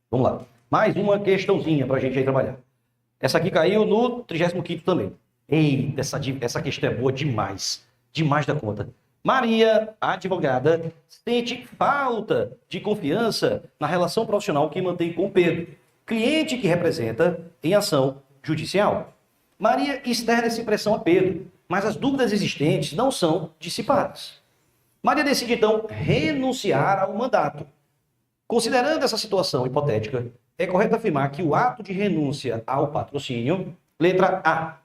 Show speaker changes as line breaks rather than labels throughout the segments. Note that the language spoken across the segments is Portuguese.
Vamos lá. Mais uma questãozinha para a gente aí trabalhar. Essa aqui caiu no 35º também. Eita, essa questão é boa demais. Demais da conta. Maria, advogada, sente falta de confiança na relação profissional que mantém com Pedro, cliente que representa em ação judicial. Maria externa essa impressão a Pedro, mas as dúvidas existentes não são dissipadas. Maria decide, então, renunciar ao mandato. Considerando essa situação hipotética, é correto afirmar que o ato de renúncia ao patrocínio, letra A,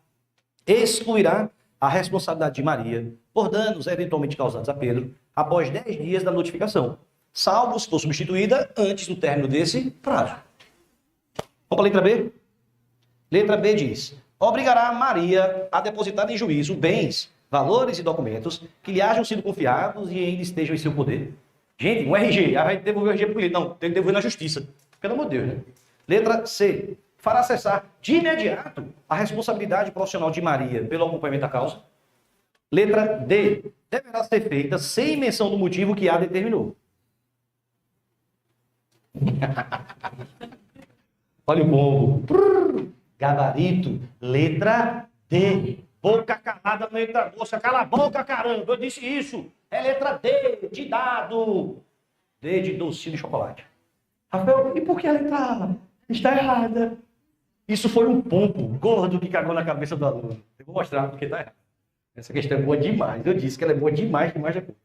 excluirá a responsabilidade de Maria por danos eventualmente causados a Pedro após 10 dias da notificação, salvo se for substituída antes do término desse prazo. Vamos para a letra B? Letra B diz: obrigará Maria a depositar em juízo bens, valores e documentos que lhe hajam sido confiados e ainda estejam em seu poder. Gente, um RG, vai devolver o RG para ele. Não, tem que devolver na justiça. Pelo amor de Deus, né? Letra C. Fará cessar de imediato a responsabilidade profissional de Maria pelo acompanhamento da causa. Letra D. Deverá ser feita sem menção do motivo que a determinou. Olha o pombo. Gabarito. Letra D. Boca calada no meio da moça. Cala a boca, caramba. Eu disse isso. É letra D de dado. D de docinho de chocolate. Rafael, e por que a letra A está errada? Isso foi um pombo gordo que cagou na cabeça do aluno. Eu vou mostrar porque está errado. Essa questão é boa demais. Eu disse que ela é boa demais, demais da conta.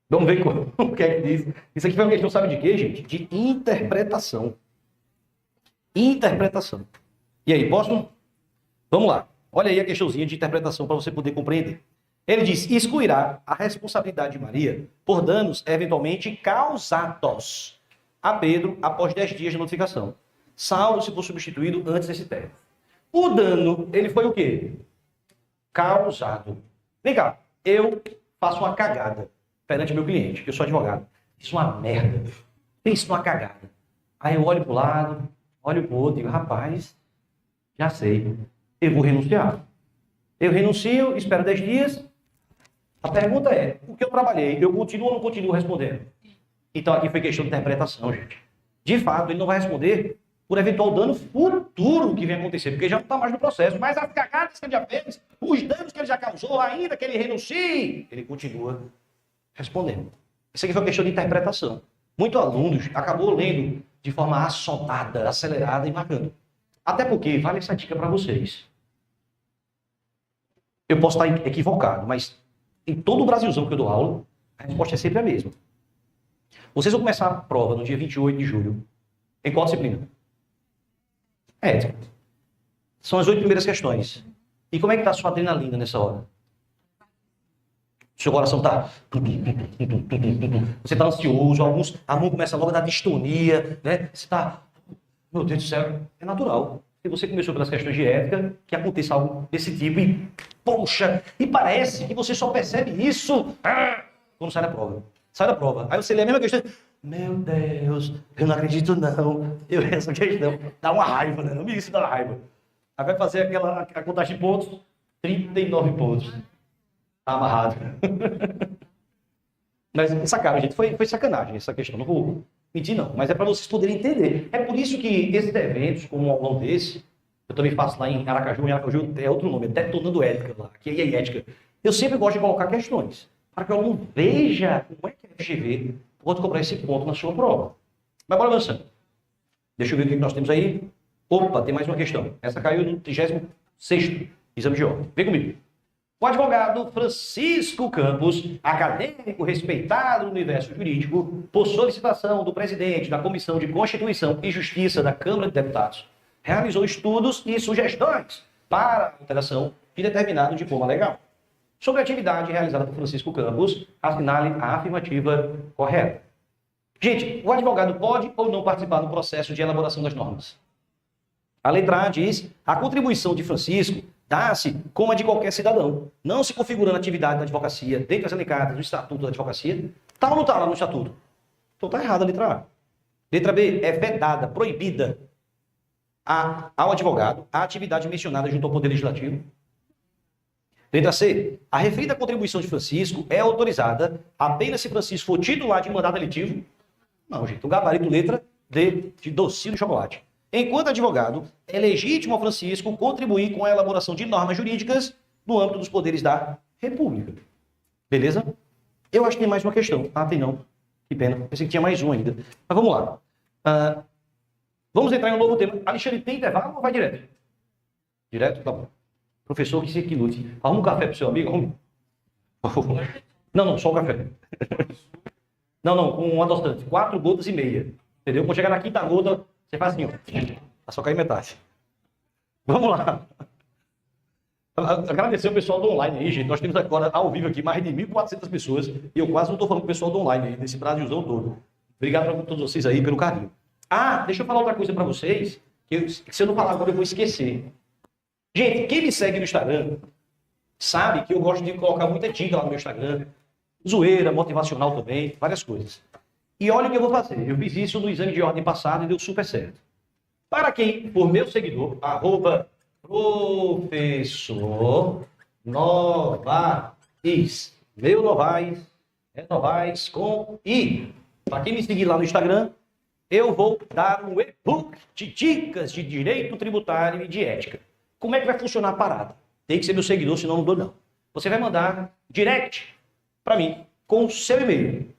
Vamos ver o que é que diz. Isso aqui foi uma questão, sabe de quê, gente? De interpretação. Interpretação. E aí, posso? Vamos lá. Olha aí a questãozinha de interpretação para você poder compreender. Ele diz: excluirá a responsabilidade de Maria por danos eventualmente causados a Pedro após 10 dias de notificação, salvo se for substituído antes desse término. O dano, ele foi o quê? Causado. Vem cá, eu faço uma cagada perante meu cliente, eu sou advogado. Isso é uma merda. Pensa numa cagada. Aí eu olho para o lado, olho para o outro e digo: rapaz, já sei, eu vou renunciar. Eu renuncio, espero 10 dias. A pergunta é: o que eu trabalhei, eu continuo ou não continuo respondendo? Então aqui foi questão de interpretação, gente. De fato, ele não vai responder por eventual dano futuro que venha acontecer, porque já não está mais no processo. Mas as cagadas que ele já fez, os danos que ele já causou, ainda que ele renuncie, ele continua respondendo. Isso aqui foi uma questão de interpretação. Muitos alunos acabou lendo de forma assodada, acelerada e marcando. Até porque, vale essa dica para vocês. Eu posso estar equivocado, mas em todo o Brasilzão que eu dou aula, a resposta é sempre a mesma. Vocês vão começar a prova no dia 28 de julho. Em qual disciplina? Ética. São as 8 primeiras questões. E como é que está a sua adrenalina nessa hora? Seu coração está... Você está ansioso, a mão começa logo a dar distonia, né? Você está... Meu Deus do céu, é natural. Se você começou pelas questões de ética, que aconteça algo desse tipo e, poxa, e parece que você só percebe isso quando sai da prova. Sai da prova. Aí você lê a mesma questão. Meu Deus, eu não acredito não. Essa questão dá uma raiva, né? Não me isso dá uma raiva. Aí vai fazer a contagem de pontos, 39 pontos. Tá amarrado. Mas sacaram, gente. Foi sacanagem essa questão. Não vou mentir, não. Mas é para vocês poderem entender. É por isso que esses eventos, como um aulão desse, eu também faço lá em Aracaju. Em Aracaju é outro nome, é Detonando Ética lá. Que é ética. Eu sempre gosto de colocar questões. Para que o aluno veja como é que a FGV pode cobrar esse ponto na sua prova. Mas bora avançando. Deixa eu ver o que nós temos aí. Opa, tem mais uma questão. Essa caiu no 36º exame de ordem. Vem comigo. O advogado Francisco Campos, acadêmico respeitado no universo jurídico, por solicitação do presidente da Comissão de Constituição e Justiça da Câmara de Deputados, realizou estudos e sugestões para a alteração de determinado diploma legal. Sobre a atividade realizada por Francisco Campos, assinale a afirmativa correta. Gente, o advogado pode ou não participar do processo de elaboração das normas? A letra A diz: a contribuição de Francisco dá-se como a de qualquer cidadão, não se configurando a atividade da advocacia dentre as elencadas do Estatuto da Advocacia. Está ou não está lá no Estatuto? Então está errada a letra A. Letra B, é vedada, proibida ao advogado a atividade mencionada junto ao Poder Legislativo. Letra C, a referida contribuição de Francisco é autorizada apenas se Francisco for titular de mandato eletivo. Não, gente, o gabarito letra de docinho de chocolate. Enquanto advogado, é legítimo ao Francisco contribuir com a elaboração de normas jurídicas no âmbito dos poderes da República. Beleza? Eu acho que tem mais uma questão. Ah, tem não. Que pena. Pensei que tinha mais um ainda. Mas vamos lá. Vamos entrar em um novo tema. Alexandre, tem intervalo ou vai direto? Direto? Tá bom. Professor, que se que lute. Arruma um café pro seu amigo? Arrume. Não, só um café. Não, com um adoçante. 4 gotas e meia. Entendeu? Quando chegar na quinta gota, você faz assim, ó. Vai só cair metade. Vamos lá. Agradecer o pessoal do online aí, gente. Nós temos agora, ao vivo aqui, mais de 1.400 pessoas. E eu quase não estou falando com o pessoal do online aí, desse Brasilzão todo. Obrigado a todos vocês aí pelo carinho. Deixa eu falar outra coisa para vocês, que se eu não falar agora eu vou esquecer. Gente, quem me segue no Instagram sabe que eu gosto de colocar muita dica lá no meu Instagram. Zoeira, motivacional também, várias coisas. E olha o que eu vou fazer. Eu fiz isso no exame de ordem passado e deu super certo. Para quem for meu seguidor, @professor Novaes. Meu Novaes é Novaes com I. Para quem me seguir lá no Instagram, eu vou dar um e-book de dicas de direito tributário e de ética. Como é que vai funcionar a parada? Tem que ser meu seguidor, senão não dou não. Você vai mandar direct para mim com o seu e-mail.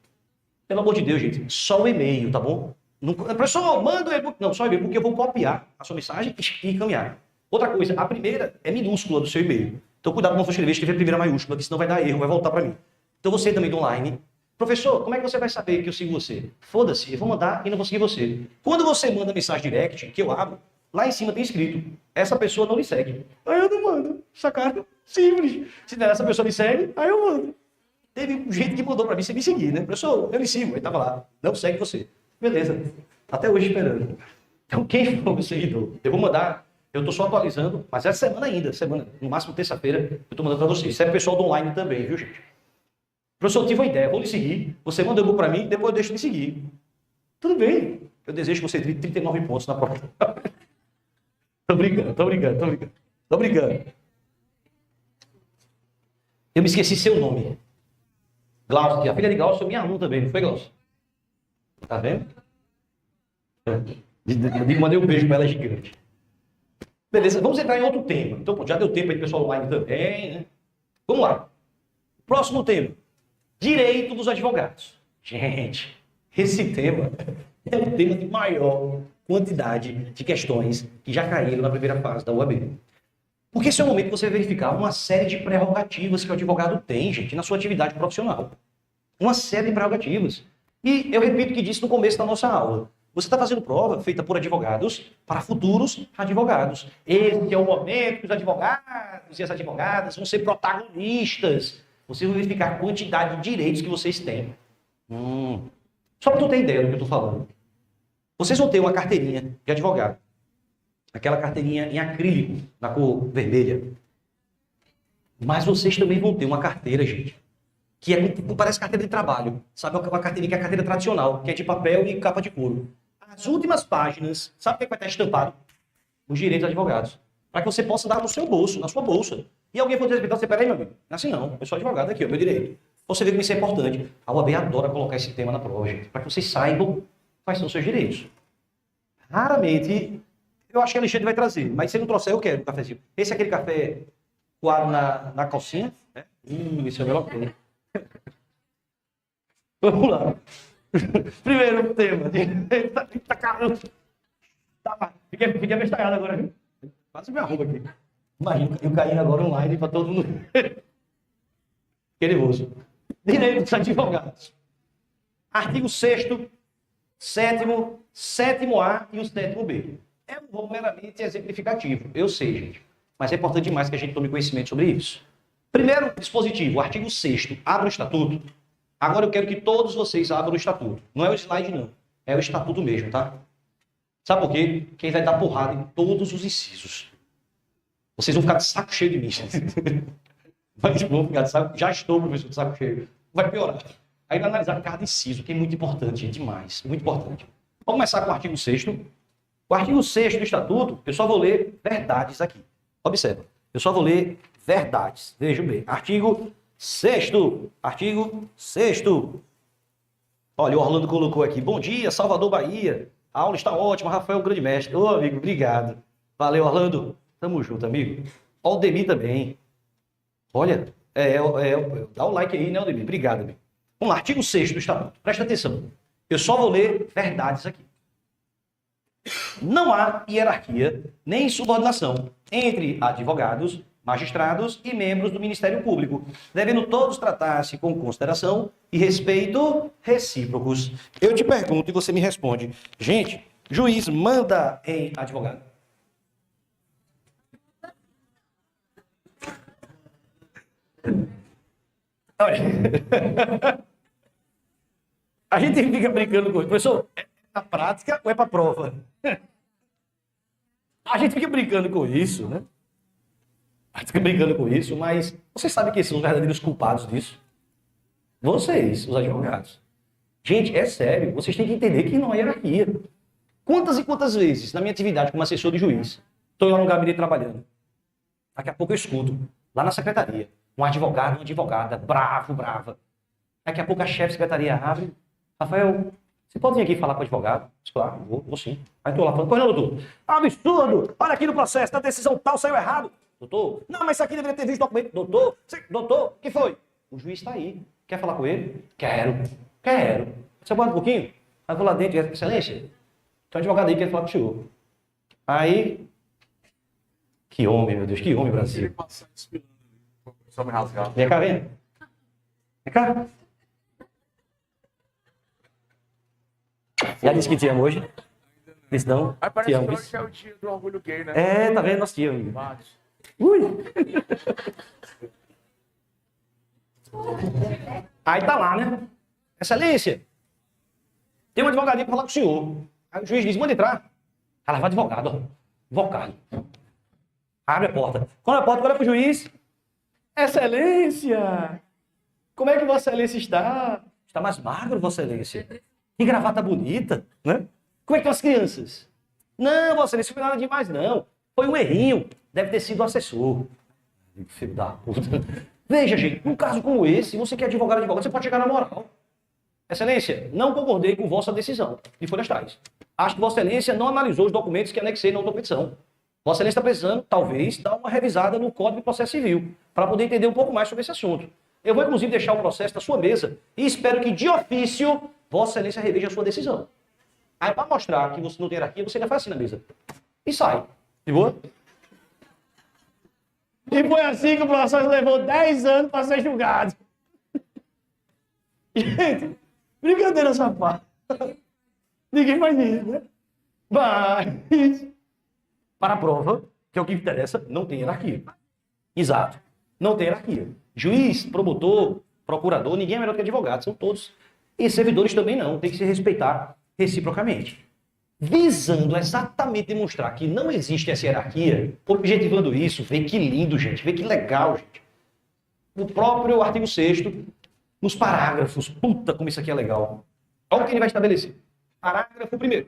Pelo amor de Deus, gente, só o e-mail, tá bom? Não, professor, manda o e-book. Não, só o e-mail, porque eu vou copiar a sua mensagem e encaminhar. Outra coisa, a primeira é minúscula do seu e-mail. Então cuidado quando for escrever, escrever a primeira maiúscula, que senão vai dar erro, vai voltar para mim. Então você também do online. Professor, como é que você vai saber que eu sigo você? Foda-se, eu vou mandar e não vou seguir você. Quando você manda mensagem direct, que eu abro, lá em cima tem escrito, essa pessoa não lhe segue. Aí eu não mando. Sacada? Simples. Se essa pessoa me segue, aí eu mando. Teve gente que mandou para mim, você me seguir, né? Professor, eu lhe sigo. Aí tava lá, não segue você. Beleza. Até hoje esperando. Então quem for meu seguidor, eu vou mandar, eu tô só atualizando, mas essa semana ainda, no máximo terça-feira, eu tô mandando para vocês. Isso é pessoal do online também, viu, gente? Professor, eu tive uma ideia, vou lhe seguir, você manda o para mim, depois eu deixo de seguir. Tudo bem. Eu desejo que você tenha 39 pontos na prova. Tô brincando. Eu me esqueci seu nome. Glaucio, a filha de Glaucio é minha aluna também, não foi, Glaucio? Tá vendo? Eu mandei um beijo para ela, é gigante. Beleza, vamos entrar em outro tema. Então, já deu tempo aí, pessoal online também, né? Vamos lá. Próximo tema. Direito dos advogados. Gente, esse tema é o tema de maior quantidade de questões que já caíram na primeira fase da UAB. Porque esse é o momento que você vai verificar uma série de prerrogativas que o advogado tem, gente, na sua atividade profissional. Uma série de prerrogativas. E eu repito o que disse no começo da nossa aula. Você está fazendo prova feita por advogados para futuros advogados. Esse é o momento que os advogados e as advogadas vão ser protagonistas. Vocês vão verificar a quantidade de direitos que vocês têm. Só para tu ter ideia do que eu estou falando. Vocês vão ter uma carteirinha de advogado. Aquela carteirinha em acrílico, na cor vermelha. Mas vocês também vão ter uma carteira, gente, que parece carteira de trabalho. Sabe, uma carteirinha que é a carteira tradicional, que é de papel e capa de couro. As últimas páginas, sabe o que vai estar estampado? Os direitos dos advogados. Para que você possa dar no seu bolso, na sua bolsa. E alguém pode dizer, você, peraí, meu amigo. Assim não, eu sou advogado aqui, é o meu direito. Você vê como isso é importante. A UAB adora colocar esse tema na prova, gente, para que vocês saibam quais são os seus direitos. Raramente, eu acho que a Alexandre vai trazer, mas se ele não trouxer, eu quero um cafezinho. Esse é aquele café coado na calcinha, né? Isso é a melhor coisa. Vamos lá. Primeiro tema. Eita caramba. Fiquei abestalhado agora, viu? Quase me arrumo aqui. Imagina, eu caindo agora online para todo mundo. Fiquei nervoso. Direito dos advogados. Artigo 6º, 7º, 7º-A e o 7º-B. É um rol meramente exemplificativo, eu sei, gente. Mas é importante demais que a gente tome conhecimento sobre isso. Primeiro dispositivo, artigo 6º, abra o estatuto. Agora eu quero que todos vocês abram o estatuto. Não é o slide, não. É o estatuto mesmo, tá? Sabe por quê? Quem vai dar porrada em todos os incisos. Vocês vão ficar de saco cheio de mim. Mas vão ficar de saco... Já estou, professor, de saco cheio. Vai piorar. Aí vai analisar cada inciso, que é muito importante, gente, demais. Muito importante. Vamos começar com o artigo 6º. O artigo 6º do estatuto, eu só vou ler verdades aqui. Observa. Eu só vou ler verdades. Vejam bem. Artigo 6º. Artigo 6º. Olha, o Orlando colocou aqui. Bom dia, Salvador, Bahia. A aula está ótima, Rafael, grande mestre. Ô, amigo, obrigado. Valeu, Orlando. Tamo junto, amigo. Aldemir também. Olha, dá o like aí, né, Aldemir? Obrigado, amigo. Vamos lá, artigo 6º do Estatuto. Presta atenção. Eu só vou ler verdades aqui. Não há hierarquia nem subordinação entre advogados, magistrados e membros do Ministério Público, devendo todos tratar-se com consideração e respeito recíprocos. Eu te pergunto e você me responde. Gente, juiz manda em advogado? Olha, a gente fica brincando com isso. Professor, é na prática ou é para prova? A gente fica brincando com isso, né? A gente fica brincando com isso, mas você sabe quem são os verdadeiros culpados disso? Vocês, os advogados. Gente, é sério, vocês têm que entender que não há hierarquia. Quantas e quantas vezes, na minha atividade como assessor de juiz, estou lá no gabinete trabalhando. Daqui a pouco eu escuto, lá na secretaria, um advogado, uma advogada, brava. Daqui a pouco a chefe de secretaria abre. Rafael, você pode vir aqui falar com o advogado? Claro, vou sim. Aí estou lá falando, pois não, doutor? Absurdo! Olha aqui no processo, da decisão tal saiu errado. Doutor, não, mas isso aqui deveria ter visto o documento. Doutor, o que foi? O juiz está aí. Quer falar com ele? Quero. Você aguarda um pouquinho? Aí eu vou lá dentro, excelência, tem um advogado aí que quer falar com o senhor. Aí, que homem, meu Deus, que homem, Brasil.
Só me rasgar.
Vem cá, vem. Vem cá. Já disse que te amo hoje? Disse não?
Aí parece
te amo.
que hoje é o dia do orgulho gay, né?
É, tá vendo? Nós te amamos.
Bate.
Ui! Aí tá lá, né? Excelência, tem um advogadinho pra falar com o senhor. Aí o juiz diz, manda entrar. Ela vai advogado, ó. Advogado. Abre a porta. Quando a porta, olha pro juiz. Excelência! Como é que Vossa Excelência está? Está mais magro, Vossa Excelência. Que gravata bonita, né? Como é que estão as crianças? Não, Vossa Excelência, não foi nada demais, não. Foi um errinho. Deve ter sido o assessor. Filho da puta. Veja, gente, num caso como esse, você que é advogado, você pode chegar na moral. Excelência, não concordei com vossa decisão de folhas tais. Acho que Vossa Excelência não analisou os documentos que anexei na outra petição. Vossa Excelência está precisando, talvez, dar uma revisada no Código de Processo Civil, para poder entender um pouco mais sobre esse assunto. Eu vou, inclusive, deixar o processo na sua mesa e espero que, de ofício, Vossa Excelência reveja a sua decisão. Aí, para mostrar que você não tem hierarquia, você ainda faz assim na mesa. E sai. De boa? E foi assim que o processo levou 10 anos para ser julgado. Gente, brincadeira essa parte. Ninguém faz isso, né? Mas, para a prova, que é o que interessa, não tem hierarquia. Exato. Não tem hierarquia. Juiz, promotor, procurador, ninguém é melhor que advogado, são todos. E servidores também não, tem que se respeitar reciprocamente. Visando exatamente demonstrar que não existe essa hierarquia, objetivando isso, vê que lindo, gente, vê que legal, gente. O próprio artigo 6º, nos parágrafos, puta como isso aqui é legal. Olha o que ele vai estabelecer. Parágrafo 1º.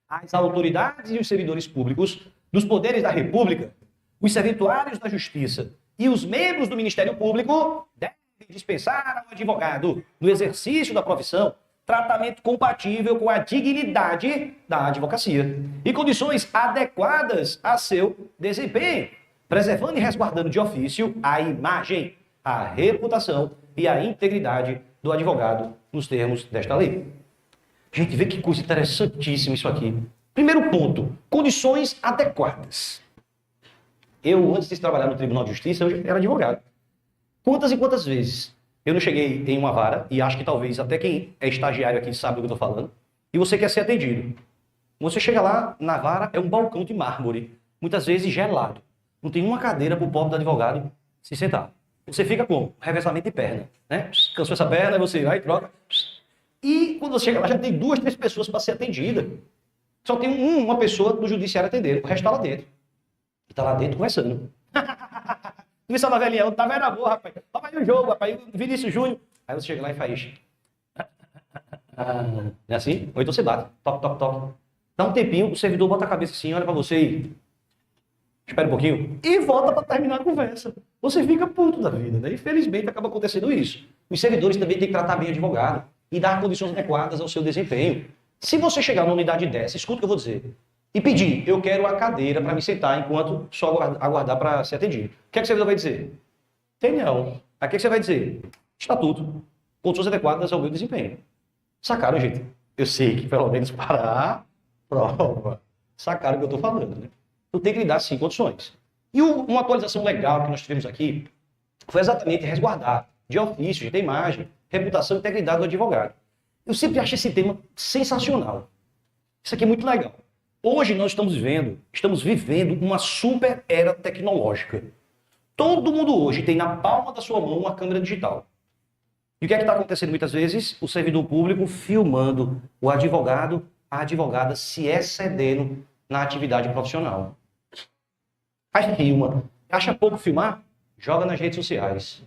As autoridades e os servidores públicos dos poderes da República, os servidores da Justiça e os membros do Ministério Público devem dispensar ao advogado, no exercício da profissão, tratamento compatível com a dignidade da advocacia e condições adequadas a seu desempenho, preservando e resguardando de ofício a imagem, a reputação e a integridade do advogado nos termos desta lei. Gente, vê que coisa interessantíssima isso aqui. Primeiro ponto, condições adequadas. Eu, antes de trabalhar no Tribunal de Justiça, eu era advogado. Quantas e quantas vezes eu não cheguei em uma vara, e acho que talvez até quem é estagiário aqui sabe do que eu estou falando, e você quer ser atendido. Você chega lá, na vara, é um balcão de mármore, muitas vezes gelado. Não tem uma cadeira para o pobre do advogado se sentar. Você fica com revezamento de perna, né? Cansou essa perna, você vai, troca. E quando você chega lá, já tem 2, 3 pessoas para ser atendida. Só tem uma pessoa do judiciário atendendo, o resto está lá dentro. E está lá dentro conversando. Isso é uma velhinha, tá vendo a boa, rapaz. Toma aí o jogo, rapaz. Vinícius Júnior. Aí você chega lá e faz. Não é assim? Ou então você bate. Toque, toque, toque. Dá um tempinho, o servidor bota a cabeça assim, olha pra você e. Espera um pouquinho. E volta pra terminar a conversa. Você fica puto da vida, né? Infelizmente acaba acontecendo isso. Os servidores também têm que tratar bem o advogado e dar condições adequadas ao seu desempenho. Se você chegar numa unidade dessa, escuta o que eu vou dizer, e pedir, eu quero a cadeira para me sentar enquanto só aguardar para ser atendido. O que é que o servidor vai dizer? Tem não. Aí o que é que você vai dizer? Estatuto. Condições adequadas ao meu desempenho. Sacaram, gente? Eu sei que pelo menos para a prova. Sacaram o que eu estou falando, né? Eu tenho que lhe dar, sim, condições. E uma atualização legal que nós tivemos aqui foi exatamente resguardar de ofício, de imagem, reputação e integridade do advogado. Eu sempre achei esse tema sensacional. Isso aqui é muito legal. Hoje nós estamos vivendo uma super era tecnológica. Todo mundo hoje tem na palma da sua mão uma câmera digital. E o que é que está acontecendo muitas vezes? O servidor público filmando o advogado, a advogada se excedendo na atividade profissional. Aí filma. Acha pouco filmar? Joga nas redes sociais.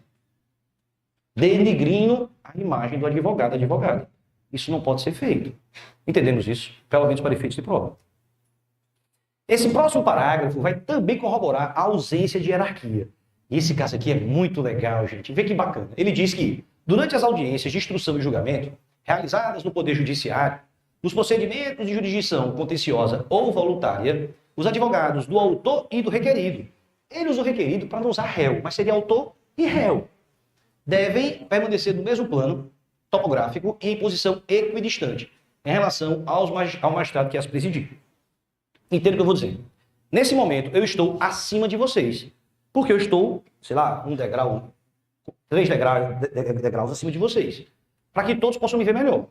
Denigrindo a imagem do advogado, advogada. Isso não pode ser feito. Entendemos isso? Pelo menos para efeitos de prova. Esse próximo parágrafo vai também corroborar a ausência de hierarquia. E esse caso aqui é muito legal, gente. Vê que bacana. Ele diz que, durante as audiências de instrução e julgamento, realizadas no Poder Judiciário, nos procedimentos de jurisdição contenciosa ou voluntária, os advogados do autor e do requerido, ele usa o requerido para não usar réu, mas seria autor e réu, devem permanecer no mesmo plano topográfico e em posição equidistante em relação ao magistrado que as presidir. Entendo o que eu vou dizer. Nesse momento, eu estou acima de vocês, porque eu estou, sei lá, 3 degraus acima de vocês, para que todos possam me ver melhor.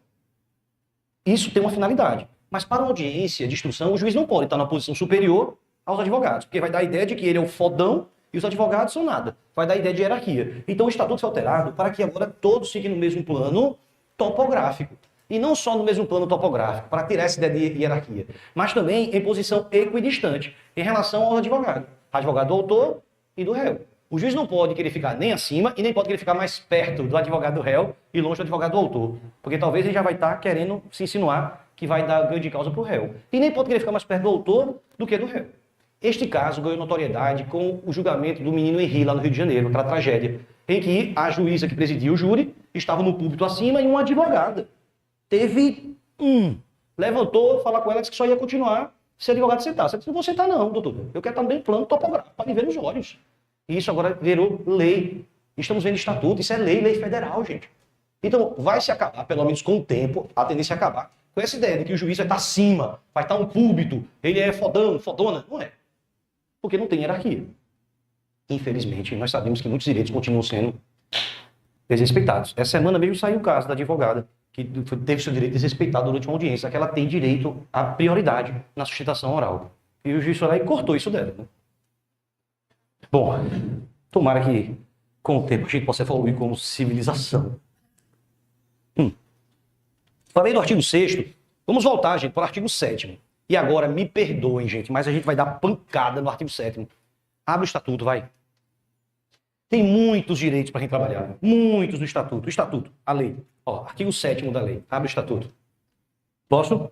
Isso tem uma finalidade. Mas para uma audiência de instrução, o juiz não pode estar na posição superior aos advogados, porque vai dar a ideia de que ele é o fodão e os advogados são nada. Vai dar a ideia de hierarquia. Então o estatuto foi alterado para que agora todos fiquem no mesmo plano topográfico. E não só no mesmo plano topográfico, para tirar essa ideia de hierarquia, mas também em posição equidistante em relação ao advogado. Advogado do autor e do réu. O juiz não pode querer ficar nem acima e nem pode querer ficar mais perto do advogado do réu e longe do advogado do autor. Porque talvez ele já vai estar querendo se insinuar que vai dar ganho de causa para o réu. E nem pode querer ficar mais perto do autor do que do réu. Este caso ganhou notoriedade com o julgamento do menino Henri, lá no Rio de Janeiro, aquela tragédia, em que a juíza que presidia o júri estava no púlpito acima e uma advogada. Teve levantou, falar com ela, disse que só ia continuar se o advogado sentasse. Eu disse, não vou sentar não, doutor. Eu quero estar bem plano topográfico, para me ver nos olhos. E isso agora virou lei. Estamos vendo estatuto, isso é lei federal, gente. Então, vai se acabar, pelo menos com o tempo, a tendência é acabar com essa ideia de que o juiz vai estar acima, vai estar um púlpito, ele é fodão, fodona. Não é. Porque não tem hierarquia. Infelizmente, nós sabemos que muitos direitos continuam sendo desrespeitados. Essa semana mesmo saiu o caso da advogada que teve seu direito desrespeitado durante uma audiência, que ela tem direito à prioridade na sustentação oral. E o juiz foi lá e cortou isso dela. Né? Bom, tomara que com o tempo a gente possa evoluir como civilização. Falei do artigo 6º, vamos voltar, gente, para o artigo 7º. E agora, me perdoem, gente, mas a gente vai dar pancada no artigo 7º. Abre o estatuto, vai. Tem muitos direitos para a gente trabalhar. Muitos no estatuto. O estatuto, a lei. Ó, artigo 7º da lei. Abre o estatuto. Posso?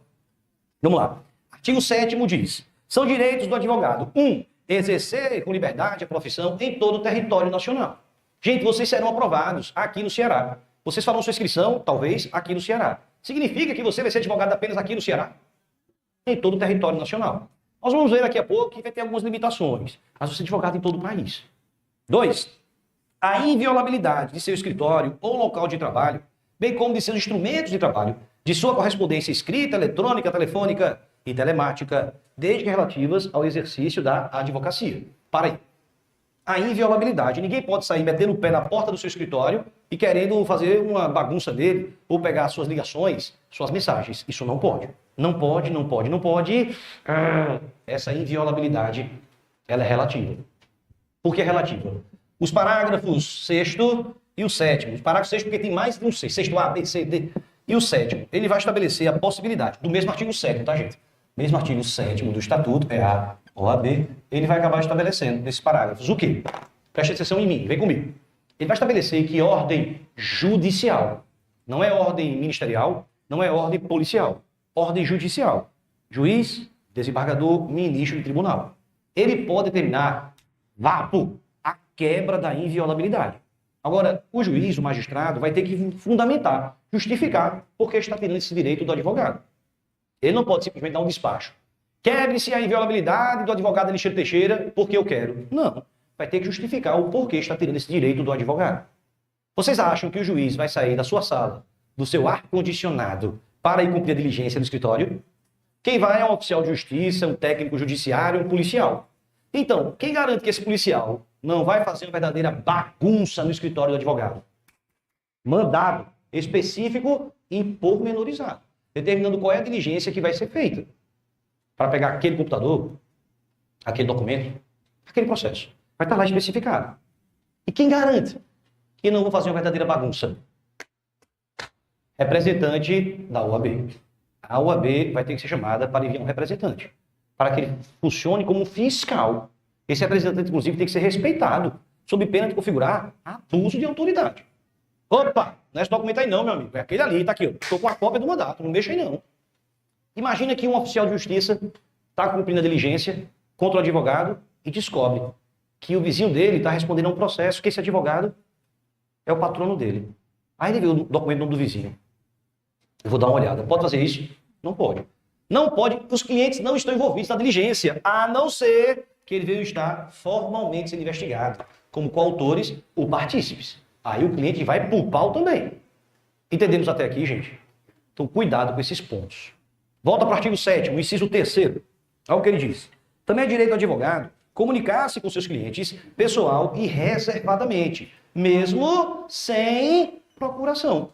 Vamos lá. Artigo 7º diz: são direitos do advogado. 1. Exercer com liberdade a profissão em todo o território nacional. Gente, vocês serão aprovados aqui no Ceará. Vocês farão sua inscrição, talvez, aqui no Ceará. Significa que você vai ser advogado apenas aqui no Ceará? Em todo o território nacional. Nós vamos ver daqui a pouco que vai ter algumas limitações, mas você é advogado em todo o país. 2. A inviolabilidade de seu escritório ou local de trabalho, bem como de seus instrumentos de trabalho, de sua correspondência escrita, eletrônica, telefônica e telemática, desde que relativas ao exercício da advocacia. Para aí. A inviolabilidade. Ninguém pode sair metendo o pé na porta do seu escritório e querendo fazer uma bagunça dele ou pegar suas ligações, suas mensagens. Isso não pode. Não pode, não pode, não pode. Essa inviolabilidade, ela é relativa. Por que é relativa? Os parágrafos 6º e o 7º. Os parágrafos 6º porque tem mais de um 6. 6º A, B, C, D. E o 7º, ele vai estabelecer a possibilidade, do mesmo artigo 7º, tá, gente? Mesmo artigo 7º do Estatuto, é A ou AB, ele vai acabar estabelecendo nesses parágrafos. O quê? Preste atenção em mim, vem comigo. Ele vai estabelecer que ordem judicial, não é ordem ministerial, não é ordem policial, ordem judicial. Juiz, desembargador, ministro de tribunal. Ele pode determinar, vapo, a quebra da inviolabilidade. Agora, o juiz, o magistrado, vai ter que fundamentar, justificar, porque está tirando esse direito do advogado. Ele não pode simplesmente dar um despacho. Quebre-se a inviolabilidade do advogado Alexandre Teixeira porque eu quero. Não. Vai ter que justificar o porquê está tirando esse direito do advogado. Vocês acham que o juiz vai sair da sua sala, do seu ar-condicionado, para ir cumprir a diligência no escritório? Quem vai é um oficial de justiça, um técnico judiciário, um policial. Então, quem garante que esse policial não vai fazer uma verdadeira bagunça no escritório do advogado? Mandado específico e pormenorizado, determinando qual é a diligência que vai ser feita para pegar aquele computador, aquele documento, aquele processo. Vai estar lá especificado. E quem garante que não vão fazer uma verdadeira bagunça? Representante da OAB. A OAB vai ter que ser chamada para enviar um representante, para que ele funcione como um fiscal. Esse representante, inclusive, tem que ser respeitado, sob pena de configurar abuso de autoridade. Opa, não é esse documento aí não, meu amigo. É aquele ali, tá aqui. Estou com a cópia do mandato, não mexa aí não. Imagina que um oficial de justiça está cumprindo a diligência contra o advogado e descobre que o vizinho dele está respondendo a um processo, que esse advogado é o patrono dele. Aí ele vê o documento do nome do vizinho. Eu vou dar uma olhada. Pode fazer isso? Não pode. Não pode, os clientes não estão envolvidos na diligência, a não ser que ele veio estar formalmente sendo investigado, como coautores ou partícipes. Aí o cliente vai pro pau também. Entendemos até aqui, gente? Então, cuidado com esses pontos. Volta para o artigo 7º, inciso 3º. Olha o que ele diz. Também é direito do advogado comunicar-se com seus clientes pessoal e reservadamente, mesmo sem procuração.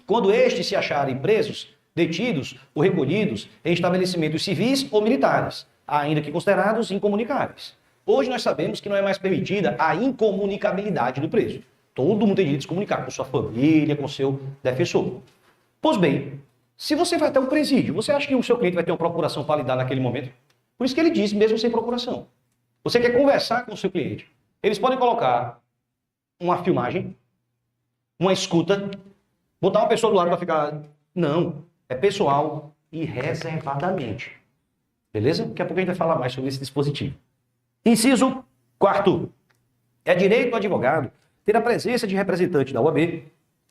Quando estes se acharem presos, detidos ou recolhidos em estabelecimentos civis ou militares, ainda que considerados incomunicáveis. Hoje nós sabemos que não é mais permitida a incomunicabilidade do preso. Todo mundo tem direito de se comunicar com sua família, com seu defensor. Pois bem, se você vai até um presídio, você acha que o seu cliente vai ter uma procuração para lidar naquele momento? Por isso que ele diz, mesmo sem procuração. Você quer conversar com o seu cliente. Eles podem colocar uma filmagem, uma escuta, botar uma pessoa do lado para ficar... Não, é pessoal e reservadamente. Beleza? Daqui a pouco a gente vai falar mais sobre esse dispositivo. Inciso 4º. É direito do advogado ter a presença de representante da OAB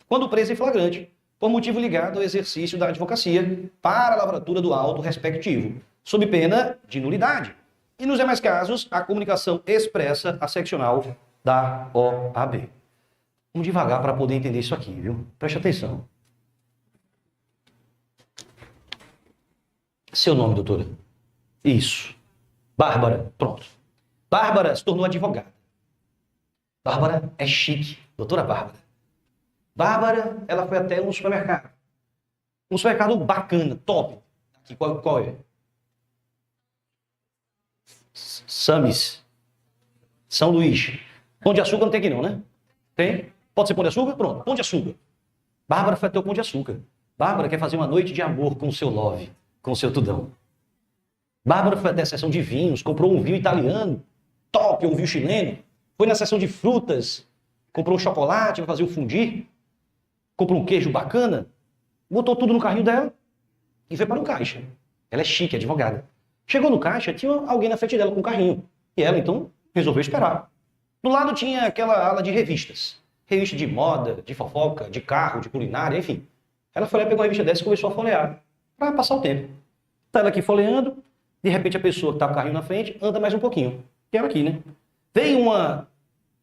quando preso em flagrante, por motivo ligado ao exercício da advocacia para a lavratura do auto respectivo, sob pena de nulidade. E nos demais casos, a comunicação expressa a seccional da OAB. Vamos devagar para poder entender isso aqui, viu? Preste atenção. Seu nome, doutora? Isso. Bárbara. Pronto. Bárbara se tornou advogada. Bárbara é chique. Doutora Bárbara. Bárbara, ela foi até um supermercado. Um supermercado bacana, top. Aqui, qual é? Samis. São Luís. Pão de açúcar não tem aqui não, né? Tem? Pode ser pão de açúcar? Pronto, pão de açúcar. Bárbara foi até o pão de açúcar. Bárbara quer fazer uma noite de amor com o seu love, com o seu tudão. Bárbara foi até a seção de vinhos, comprou um vinho italiano, top, um vinho chileno. Foi na seção de frutas, comprou um chocolate, vai fazer o fundir. Comprou um queijo bacana, botou tudo no carrinho dela e foi para o caixa. Ela é chique, advogada. Chegou no caixa, tinha alguém na frente dela com um carrinho. E ela, então, resolveu esperar. Do lado tinha aquela ala de revistas. Revista de moda, de fofoca, de carro, de culinária, enfim. Ela foi lá, pegou uma revista dessa e começou a folhear, para passar o tempo. Tá ela aqui folheando, de repente a pessoa que tá com o carrinho na frente anda mais um pouquinho. E ela aqui, né? Veio uma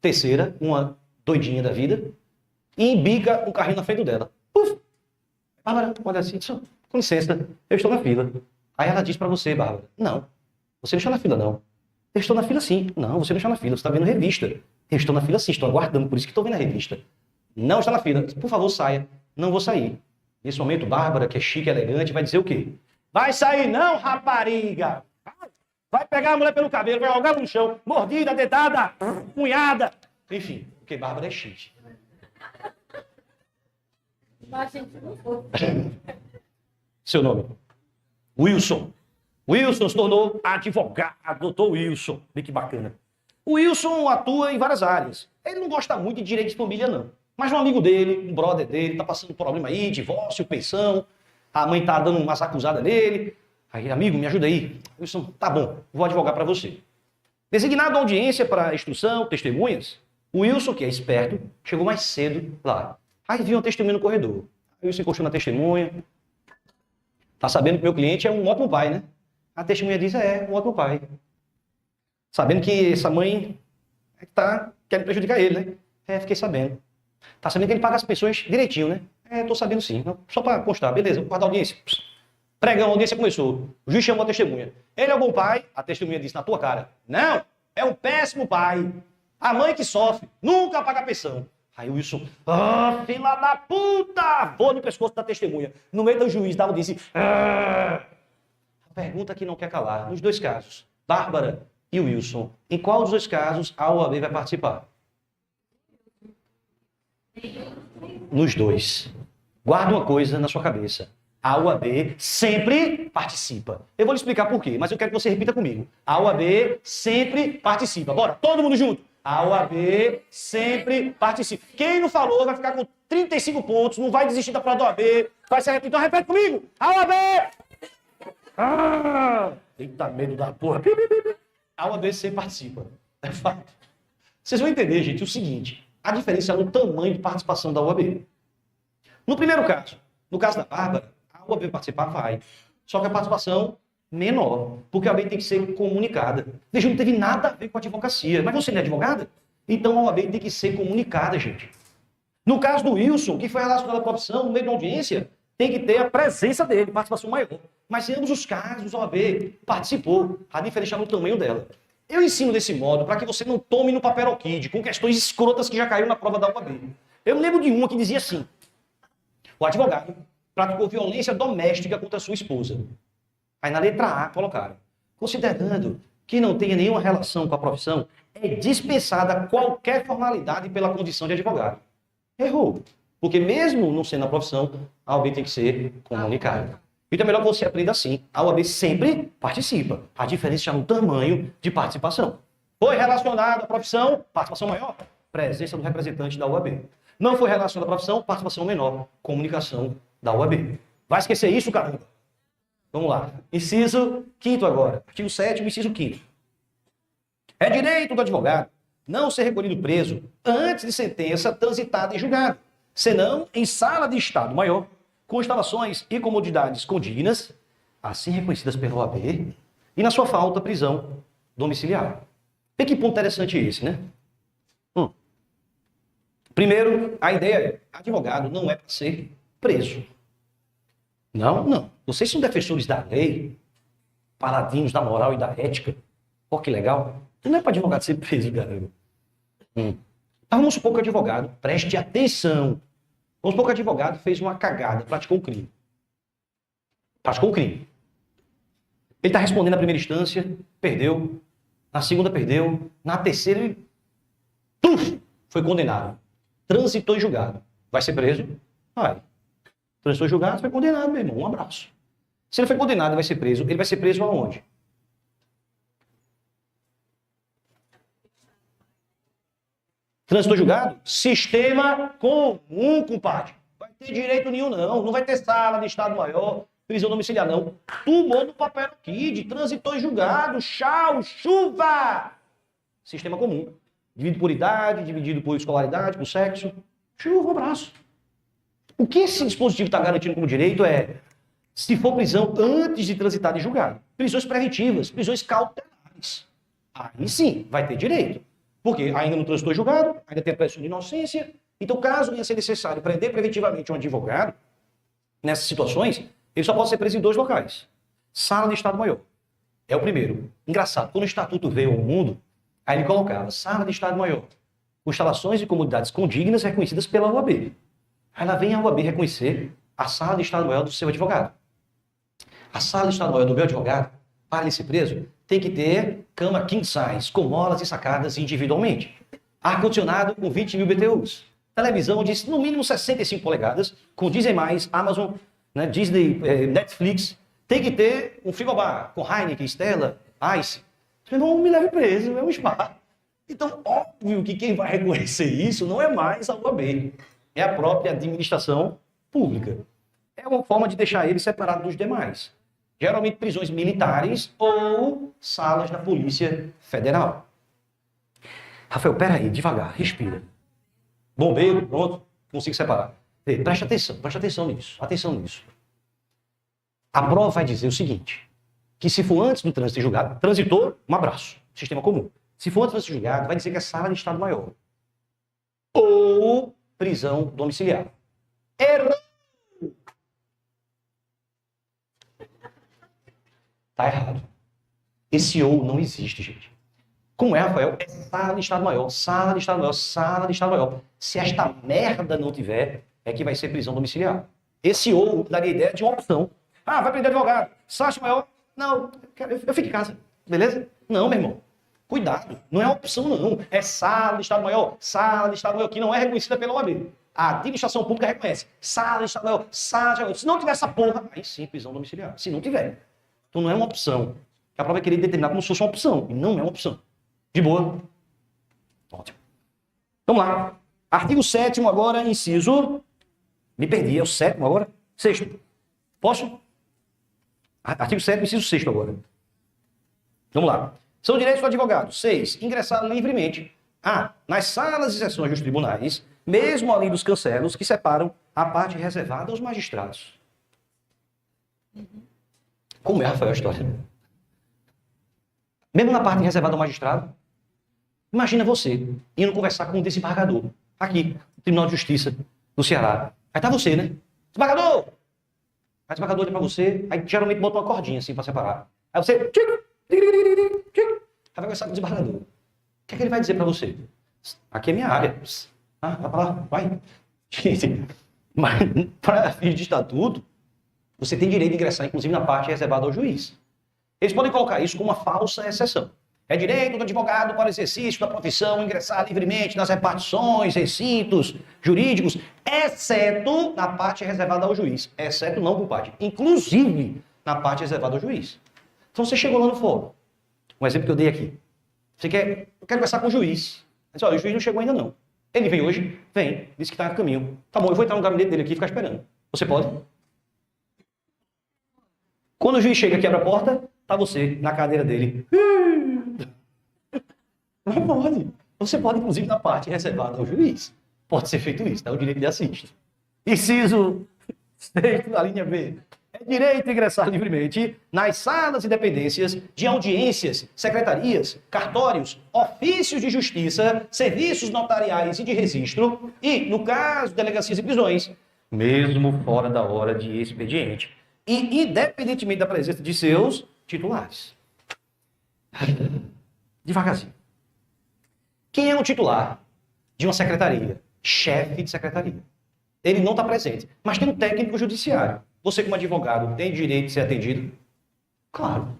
terceira, uma doidinha da vida, e embica um carrinho na frente dela. Puf! Bárbara, olha assim, com licença, eu estou na fila. Aí ela diz para você, Bárbara, não, você não está na fila, não. Eu estou na fila sim. Não, você não está na fila, você está vendo revista. Eu estou na fila sim, estou aguardando, por isso que estou vendo a revista. Não está na fila. Por favor, saia. Não vou sair. Nesse momento, Bárbara, que é chique, elegante, vai dizer o quê? Vai sair não, rapariga! Vai pegar a mulher pelo cabelo, vai jogar no chão, mordida, dedada, punhada. Enfim, porque Bárbara é chique. Seu nome? Wilson. Wilson se tornou advogado, doutor Wilson. Vê que bacana. O Wilson atua em várias áreas. Ele não gosta muito de direito de família, não. Mas um amigo dele, um brother dele, tá passando um problema aí, divórcio, pensão. A mãe tá dando umas acusadas nele. Aí, amigo, me ajuda aí. Wilson, tá bom, vou advogar para você. Designado a audiência para instrução, testemunhas, o Wilson, que é esperto, chegou mais cedo lá. Aí viu uma testemunha no corredor. Aí o Wilson encostou na testemunha. Tá sabendo que meu cliente é um ótimo pai, né? A testemunha diz, um ótimo pai. Sabendo que essa mãe tá querendo prejudicar ele, né? Fiquei sabendo. Tá sabendo que ele paga as pessoas direitinho, né? Tô sabendo sim. Só para constar, beleza, vou guardar a audiência. Pregão, a audiência começou. O juiz chamou a testemunha. Ele é um bom pai? A testemunha disse na tua cara. Não, é um péssimo pai. A mãe que sofre, nunca paga a pensão. Aí o Wilson, filha da puta! Vou no pescoço da testemunha. No meio do juiz, da audiência. A pergunta que não quer calar. Nos dois casos, Bárbara e o Wilson, em qual dos dois casos a OAB vai participar? Nos dois. Guarda uma coisa na sua cabeça. A OAB sempre participa. Eu vou lhe explicar por quê, mas eu quero que você repita comigo. A OAB sempre participa. Bora, todo mundo junto. A OAB sempre participa. Quem não falou vai ficar com 35 pontos, não vai desistir da prova da OAB, vai se arrepender. Então repete comigo. A OAB! Eita, medo da porra. A OAB sempre participa. É fato. Vocês vão entender, gente, o seguinte. A diferença é no tamanho de participação da OAB. No primeiro caso, no caso da Bárbara, a OAB participar vai. Só que a participação menor, porque a OAB tem que ser comunicada. Veja, não teve nada a ver com a advocacia. Mas você não é advogada? Então a OAB tem que ser comunicada, gente. No caso do Wilson, que foi relacionado à profissão, no meio da audiência, tem que ter a presença dele, participação maior. Mas em ambos os casos, a OAB participou. A diferença é no tamanho dela. Eu ensino desse modo para que você não tome no papel kid com questões escrotas que já caíram na prova da OAB. Eu me lembro de uma que dizia assim: o advogado praticou violência doméstica contra sua esposa. Aí na letra A colocaram: considerando que não tenha nenhuma relação com a profissão, é dispensada qualquer formalidade pela condição de advogado. Errou. Porque mesmo não sendo a profissão, a OAB tem que ser comunicada. Então é melhor que você aprenda assim. A OAB sempre participa. A diferença está no tamanho de participação. Foi relacionado à profissão, participação maior, presença do representante da OAB. Não foi relacionado à profissão, participação menor, comunicação da OAB. Vai esquecer isso, caramba? Vamos lá. Inciso 5º agora. Artigo 7º, inciso 5º. É direito do advogado não ser recolhido preso antes de sentença transitada em julgado, senão em sala de estado maior, com instalações e comodidades condignas, assim reconhecidas pela OAB, e na sua falta, prisão domiciliar. Vê que ponto interessante esse, né? Primeiro, a ideia é: advogado não é para ser preso. Não. Vocês são defensores da lei, paladinos da moral e da ética. Pô, que legal. Não é para advogado ser preso, galera. Mas vamos supor que o advogado preste atenção. Vamos supor que o advogado fez uma cagada, praticou um crime. Ele está respondendo na primeira instância, perdeu. Na segunda, perdeu. Na terceira, ele foi condenado. Transitou em julgado. Vai ser preso? Vai. Transitou em julgado, foi condenado, meu irmão. Um abraço. Se ele foi condenado e vai ser preso, ele vai ser preso aonde? Transitou julgado? Sistema comum, compadre. Vai ter direito nenhum, não. Não vai ter sala de estado maior, prisão domiciliar, não. Tomou no papel kid, transitou em julgado, tchau, chuva! Sistema comum. Dividido por idade, dividido por escolaridade, por sexo. Chuva, um abraço. O que esse dispositivo está garantindo como direito é, se for prisão antes de transitar em julgado, prisões preventivas, prisões cautelares. Aí sim, vai ter direito. Porque ainda não transitou em julgado, ainda tem a presunção de inocência. Então, caso venha ser necessário prender preventivamente um advogado, nessas situações, ele só pode ser preso em 2 locais. Sala de Estado Maior. É o primeiro. Engraçado, quando o Estatuto veio ao mundo, aí ele colocava sala de Estado Maior, com instalações e comodidades condignas reconhecidas pela OAB. Aí lá vem a OAB reconhecer a sala de Estado Maior do seu advogado. A sala de Estado Maior do meu advogado, para ele ser preso, tem que ter cama king size, com molas e sacadas individualmente. Ar-condicionado com 20 mil BTUs. Televisão de no mínimo 65 polegadas, com Disney+, Amazon, né, Disney, Netflix. Tem que ter um frigobar com Heineken, Stella, Ice. Não me leve preso, é um spa. Então, óbvio que quem vai reconhecer isso não é mais a OAB, é a própria administração pública. É uma forma de deixar ele separado dos demais. Geralmente prisões militares ou salas da Polícia Federal. Rafael, peraí, devagar, respira. Bombeiro, pronto, consigo separar. Presta atenção nisso, atenção nisso. A prova vai dizer o seguinte, que se for antes do trânsito em julgado, transitou, um abraço, sistema comum. Se for antes do trânsito em julgado, vai dizer que é sala de estado maior. Ou prisão domiciliar. Errou! Tá errado. Esse ou não existe, gente. Como é, Rafael? É sala de estado maior, sala de estado maior, sala de estado maior. Se esta merda não tiver, é que vai ser prisão domiciliar. Esse ou daria ideia de uma opção. Ah, vai prender advogado. Sala de estado maior. Não, eu fico em casa. Beleza? Não, meu irmão. Cuidado. Não é opção, não. É sala de estado maior, que não é reconhecida pela OAB. A administração pública reconhece. Sala de estado maior, sala de estado maior. Se não tiver essa porra, aí sim, prisão domiciliar. Se não tiver. Então não é uma opção. A prova é querer determinar como se fosse uma opção. E não é uma opção. De boa? Ótimo. Vamos lá. Artigo 7º agora, inciso... Me perdi, é o 7º agora? 6º. Posso? Artigo 7º, inciso 6º agora. Vamos lá. São direitos do advogado. 6. Ingressar livremente nas salas e sessões dos tribunais, mesmo além dos cancelos que separam a parte reservada aos magistrados. Como é, Rafael, a história? Mesmo na parte reservada ao magistrado, imagina você indo conversar com um desembargador, aqui, no Tribunal de Justiça do Ceará. Aí tá você, né? Desembargador! Aí o desembargador olha pra você, aí geralmente bota uma cordinha assim pra separar. Aí você... Aí vai conversar com o desembargador. O que é que ele vai dizer pra você? Aqui é minha área. Vai pra lá, vai. Gente, mas para fins de estatuto, você tem direito de ingressar, inclusive, na parte reservada ao juiz. Eles podem colocar isso como uma falsa exceção. É direito do advogado para o exercício da profissão ingressar livremente nas repartições, recintos jurídicos, exceto na parte reservada ao juiz. Exceto não por parte. Inclusive na parte reservada ao juiz. Então você chegou lá no fórum. Um exemplo que eu dei aqui. Eu quero conversar com o juiz. Ele disse, olha, o juiz não chegou ainda não. Ele vem hoje? Vem. Disse que está no caminho. Tá bom, eu vou entrar no gabinete dele aqui e ficar esperando. Você pode? Quando o juiz chega e quebra a porta, tá você na cadeira dele. Não pode. Você pode, inclusive, na parte reservada ao juiz. Pode ser feito isso, tá? O direito de assiste. Inciso 6, a linha B. É direito de ingressar livremente nas salas e dependências de audiências, secretarias, cartórios, ofícios de justiça, serviços notariais e de registro e, no caso, delegacias e prisões, mesmo fora da hora de expediente e independentemente da presença de seus titulares. Devagarzinho. Quem é um titular de uma secretaria? Chefe de secretaria. Ele não está presente, mas tem um técnico judiciário. Você, como advogado, tem direito de ser atendido? Claro.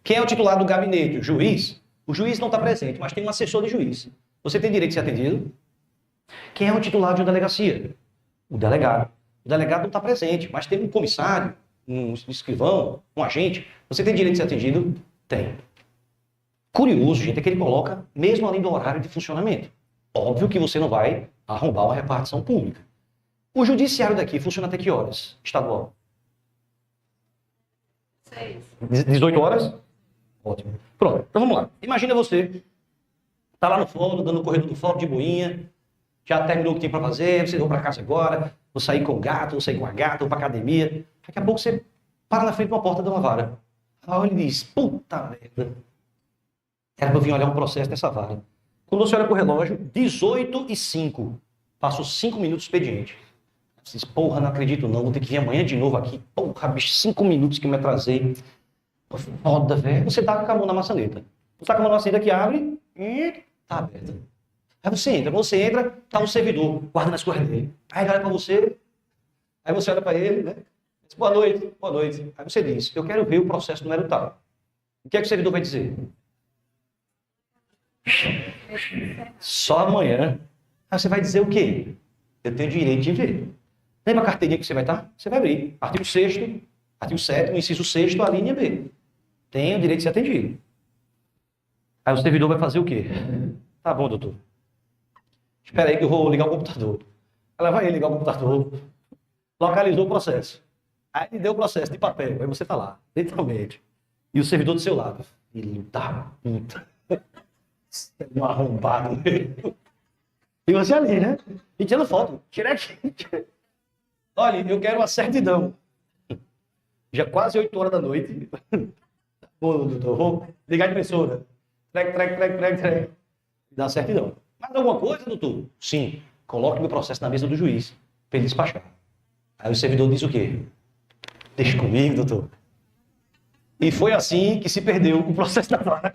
Quem é o titular do gabinete? O juiz? O juiz não está presente, mas tem um assessor de juiz. Você tem direito de ser atendido? Quem é o titular de uma delegacia? O delegado. O delegado não está presente, mas tem um comissário, um escrivão, um agente. Você tem direito de ser atendido? Tem. Curioso, gente, é que ele coloca mesmo além do horário de funcionamento. Óbvio que você não vai arrombar uma repartição pública. O judiciário daqui funciona até que horas? Estadual?
6.
18 horas? Ótimo. Pronto, então vamos lá. Imagina você, tá lá no fórum, dando o corredor do fórum de boinha, já terminou o que tem para fazer, você vai para casa agora, vou sair com o gato, vou sair com a gata, vou para academia. Daqui a pouco você para na frente de uma porta de uma vara. Aí ele diz, puta merda. Era para eu vir olhar um processo dessa vara. Quando você olha para o relógio, 18h05. Passou 5 minutos de expediente. Você diz, porra, não acredito não, vou ter que vir amanhã de novo aqui. Porra, bicho, 5 minutos que me atrasei. Foda, velho. Você tá com a mão na maçaneta. Você tá com a mão na maçaneta que abre e tá aberta. Aí você entra. Quando você entra, tá um servidor guardando as coisas dele. Aí ele olha para você. Aí você olha para ele, né? Diz, boa noite, boa noite. Aí você diz, eu quero ver o processo número tal. O que é que o servidor vai dizer? Só amanhã. Aí você vai dizer o quê? Eu tenho direito de ver. Lembra a carteirinha que você vai estar? Você vai abrir. Artigo 6º, artigo 7º, inciso 6º, a linha B. Tem o direito de ser atendido. Aí o servidor vai fazer o quê? Tá bom, doutor. Espera aí que eu vou ligar o computador. Ela vai ligar o computador. Localizou o processo. Aí ele deu o processo de papel. Aí você tá lá, literalmente. E o servidor do seu lado. Filho da puta. Um arrombado. E você ali, né? E tirando foto. Tira aqui. Olha, eu quero uma certidão. Já quase 8 horas da noite. Ô, doutor, vou ligar a impressora. Trec. Dá certidão. Mas alguma coisa, doutor? Sim. Coloque meu processo na mesa do juiz para ele despachar. Aí o servidor diz o quê? Deixa comigo, doutor. E foi assim que se perdeu o processo da vara.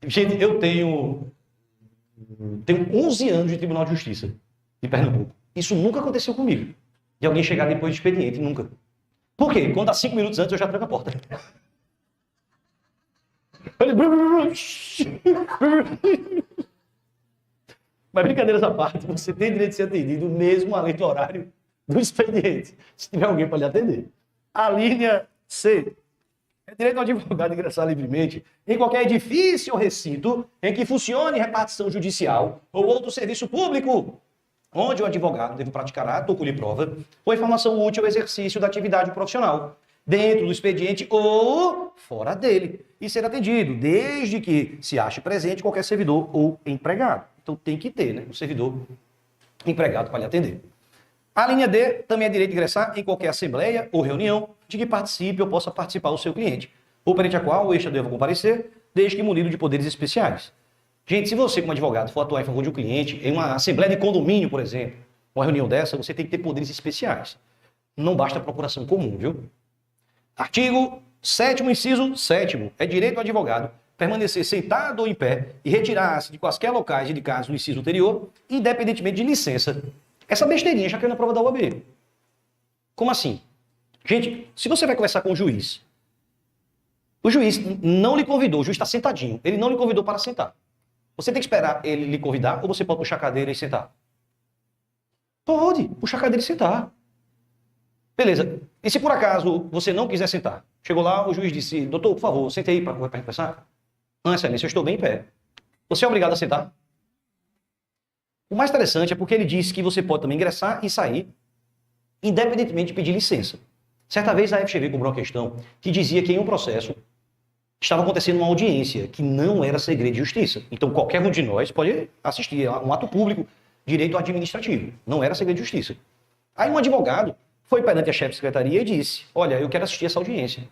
Gente, eu tenho 11 anos de Tribunal de Justiça de Pernambuco. Isso nunca aconteceu comigo. De alguém chegar depois do expediente, nunca. Por quê? Quando dá 5 minutos antes, eu já tranco a porta. Mas brincadeiras à parte, você tem direito de ser atendido mesmo além do horário do expediente, se tiver alguém para lhe atender. A linha C. É direito ao advogado ingressar livremente em qualquer edifício ou recinto em que funcione repartição judicial ou outro serviço público, onde o advogado deve praticar ato ou colher prova ou informação útil ao exercício da atividade profissional, dentro do expediente ou fora dele, e ser atendido, desde que se ache presente qualquer servidor ou empregado. Então tem que ter, né, um servidor empregado para lhe atender. A linha D também é direito de ingressar em qualquer assembleia ou reunião de que participe ou possa participar o seu cliente, ou perante a qual este deva comparecer, desde que munido de poderes especiais. Gente, se você, como advogado, for atuar em favor de um cliente, em uma assembleia de condomínio, por exemplo, uma reunião dessa, você tem que ter poderes especiais. Não basta a procuração comum, viu? Artigo 7º, inciso 7º. É direito do advogado permanecer sentado ou em pé e retirar-se de quaisquer locais indicados no inciso anterior, independentemente de licença. Essa besteirinha já caiu na prova da UAB. Como assim? Gente, se você vai conversar com o juiz não lhe convidou, o juiz está sentadinho, ele não lhe convidou para sentar. Você tem que esperar ele lhe convidar ou você pode puxar a cadeira e sentar? Pode, puxar a cadeira e sentar. Beleza. E se por acaso você não quiser sentar? Chegou lá, o juiz disse, doutor, por favor, sente aí para conversar. Não, excelência, eu estou bem em pé. Você é obrigado a sentar? O mais interessante é porque ele disse que você pode também ingressar e sair, independentemente de pedir licença. Certa vez a FGV cobrou uma questão que dizia que em um processo estava acontecendo uma audiência que não era segredo de justiça. Então qualquer um de nós pode assistir a um ato público, direito administrativo. Não era segredo de justiça. Aí um advogado foi perante a chefe de secretaria e disse, olha, eu quero assistir essa audiência.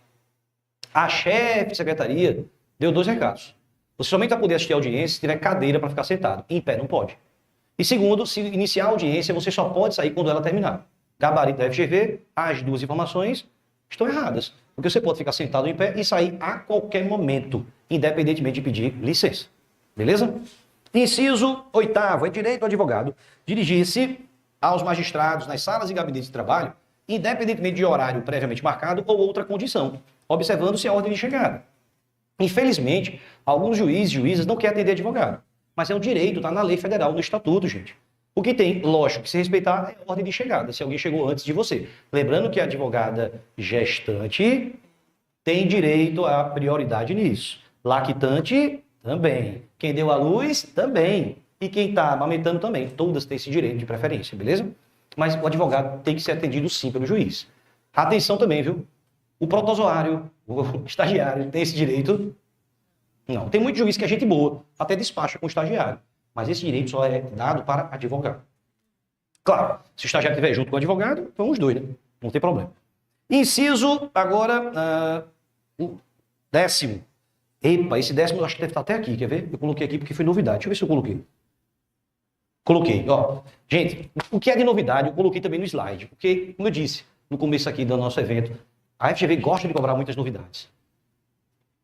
A chefe de secretaria deu 2 recados. Você somente vai poder assistir a audiência se tiver cadeira para ficar sentado. Em pé não pode. E segundo, se iniciar a audiência, você só pode sair quando ela terminar. Gabarito da FGV, as 2 informações estão erradas. Porque você pode ficar sentado em pé e sair a qualquer momento, independentemente de pedir licença. Beleza? Inciso 8º, é direito do advogado dirigir-se aos magistrados nas salas e gabinetes de trabalho, independentemente de horário previamente marcado ou outra condição, observando-se a ordem de chegada. Infelizmente, alguns juízes e juízas não querem atender advogado. Mas é um direito, está na lei federal, no estatuto, gente. O que tem, lógico, que se respeitar é a ordem de chegada, se alguém chegou antes de você. Lembrando que a advogada gestante tem direito à prioridade nisso. Lactante, também. Quem deu à luz, também. E quem está amamentando também. Todas têm esse direito de preferência, beleza? Mas o advogado tem que ser atendido sim pelo juiz. Atenção também, viu? O protozoário, o estagiário, tem esse direito? Não. Tem muito juiz que é gente boa, até despacha com o estagiário. Mas esse direito só é dado para advogado. Claro, se o estagiário estiver junto com o advogado, vão os 2, né? Não tem problema. Inciso, agora, o 10º. Epa, esse 10º eu acho que deve estar até aqui, quer ver? Eu coloquei aqui porque foi novidade. Deixa eu ver se eu coloquei. Coloquei, ó. Gente, o que é de novidade eu coloquei também no slide. Porque, como eu disse no começo aqui do nosso evento, a FGV gosta de cobrar muitas novidades.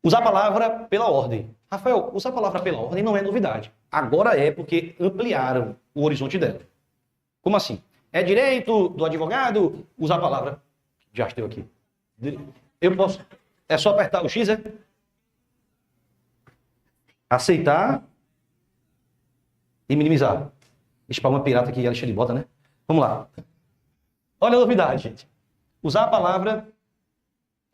Usar a palavra pela ordem. Rafael, usar a palavra pela ordem não é novidade. Agora é porque ampliaram o horizonte dela. Como assim? É direito do advogado usar a palavra... Já estou aqui. Eu posso... É só apertar o X, é? Aceitar e minimizar. Espalma pirata aqui, Alexandre bota, né? Vamos lá. Olha a novidade, gente. Usar a palavra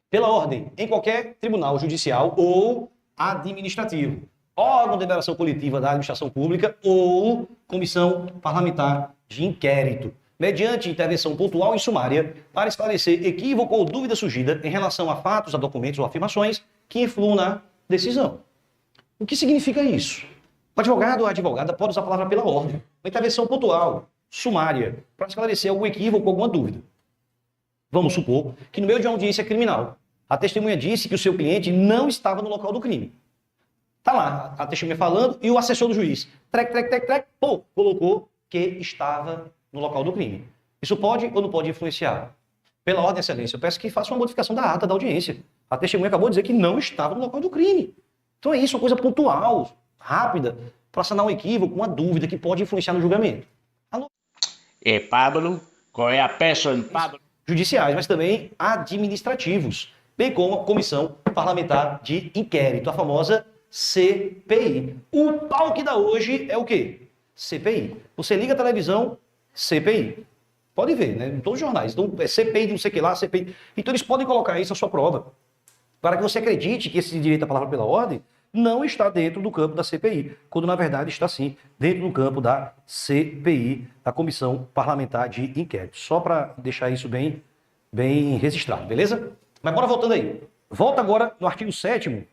pela ordem em qualquer tribunal judicial ou administrativo, órgão de deliberação coletiva da administração pública ou comissão parlamentar de inquérito, mediante intervenção pontual e sumária para esclarecer equívoco ou dúvida surgida em relação a fatos, a documentos ou afirmações que influam na decisão. O que significa isso? O advogado ou a advogada pode usar a palavra pela ordem, uma intervenção pontual, sumária, para esclarecer algum equívoco ou alguma dúvida. Vamos supor que no meio de uma audiência criminal, a testemunha disse que o seu cliente não estava no local do crime. Tá lá, a testemunha falando e o assessor do juiz, colocou que estava no local do crime. Isso pode ou não pode influenciar? Pela ordem, excelência, eu peço que faça uma modificação da ata da audiência. A testemunha acabou de dizer que não estava no local do crime. Então é isso, uma coisa pontual, rápida, para sanar um equívoco, uma dúvida que pode influenciar no julgamento.
Pablo, qual é a peça em Pablo?
Judiciais, mas também administrativos, bem como a Comissão Parlamentar de Inquérito, a famosa CPI. O pau que dá hoje é o quê? CPI. Você liga a televisão, CPI. Pode ver, né? Em todos os jornais. Então, é CPI de não sei o que lá, CPI. Então, eles podem colocar isso na sua prova, para que você acredite que esse direito à palavra pela ordem não está dentro do campo da CPI, quando, na verdade, está sim dentro do campo da CPI, da Comissão Parlamentar de Inquérito. Só para deixar isso bem registrado, beleza? Mas bora voltando aí. Volta agora no artigo 7º,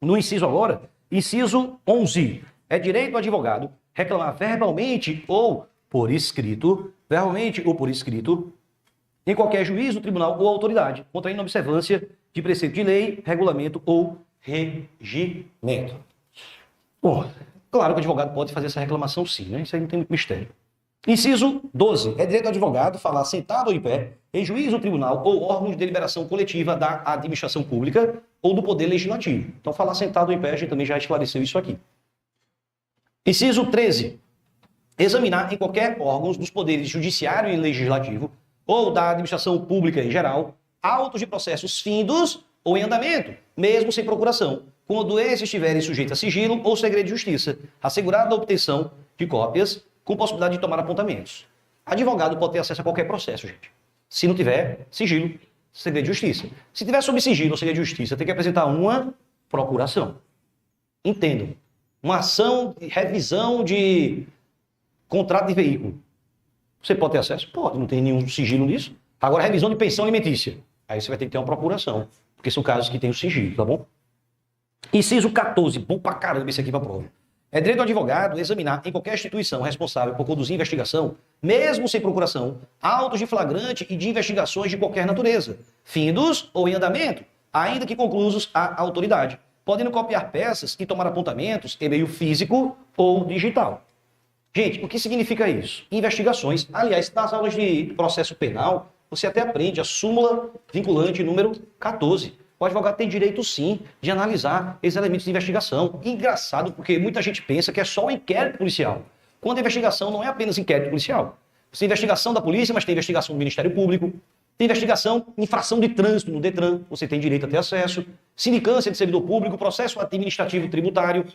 no inciso agora, inciso 11. É direito do advogado reclamar verbalmente ou por escrito, em qualquer juízo, tribunal ou autoridade, contraindo observância de preceito de lei, regulamento ou regimento. Bom, claro que o advogado pode fazer essa reclamação sim, né? Isso aí não tem muito mistério. Inciso 12. É direito do advogado falar sentado ou em pé, em juízo, tribunal ou órgão de deliberação coletiva da administração pública ou do poder legislativo. Então, falar sentado ou em pé, a gente também já esclareceu isso aqui. Inciso 13. Examinar em qualquer órgão dos poderes judiciário e legislativo ou da administração pública em geral, autos de processos findos ou em andamento, mesmo sem procuração, quando esses estiverem sujeitos a sigilo ou segredo de justiça, assegurada a obtenção de cópias com possibilidade de tomar apontamentos. Advogado pode ter acesso a qualquer processo, gente. Se não tiver sigilo, segredo de justiça. Se tiver sob sigilo ou segredo de justiça, tem que apresentar uma procuração. Entendam. Uma ação de revisão de contrato de veículo. Você pode ter acesso? Pode, não tem nenhum sigilo nisso. Agora, revisão de pensão alimentícia. Aí você vai ter que ter uma procuração, porque são casos que tem o sigilo, tá bom? Inciso 14, bom pra caramba esse aqui pra prova. É direito do advogado examinar em qualquer instituição responsável por conduzir investigação, mesmo sem procuração, autos de flagrante e de investigações de qualquer natureza, findos ou em andamento, ainda que conclusos à autoridade, podendo copiar peças e tomar apontamentos em meio físico ou digital. Gente, o que significa isso? Investigações. Aliás, nas aulas de processo penal, você até aprende a súmula vinculante número 14. O advogado tem direito, sim, de analisar esses elementos de investigação. Engraçado, porque muita gente pensa que é só o inquérito policial, quando a investigação não é apenas inquérito policial. Você tem investigação da polícia, mas tem investigação do Ministério Público, tem investigação, infração de trânsito no Detran, você tem direito a ter acesso, sindicância de servidor público, processo administrativo tributário.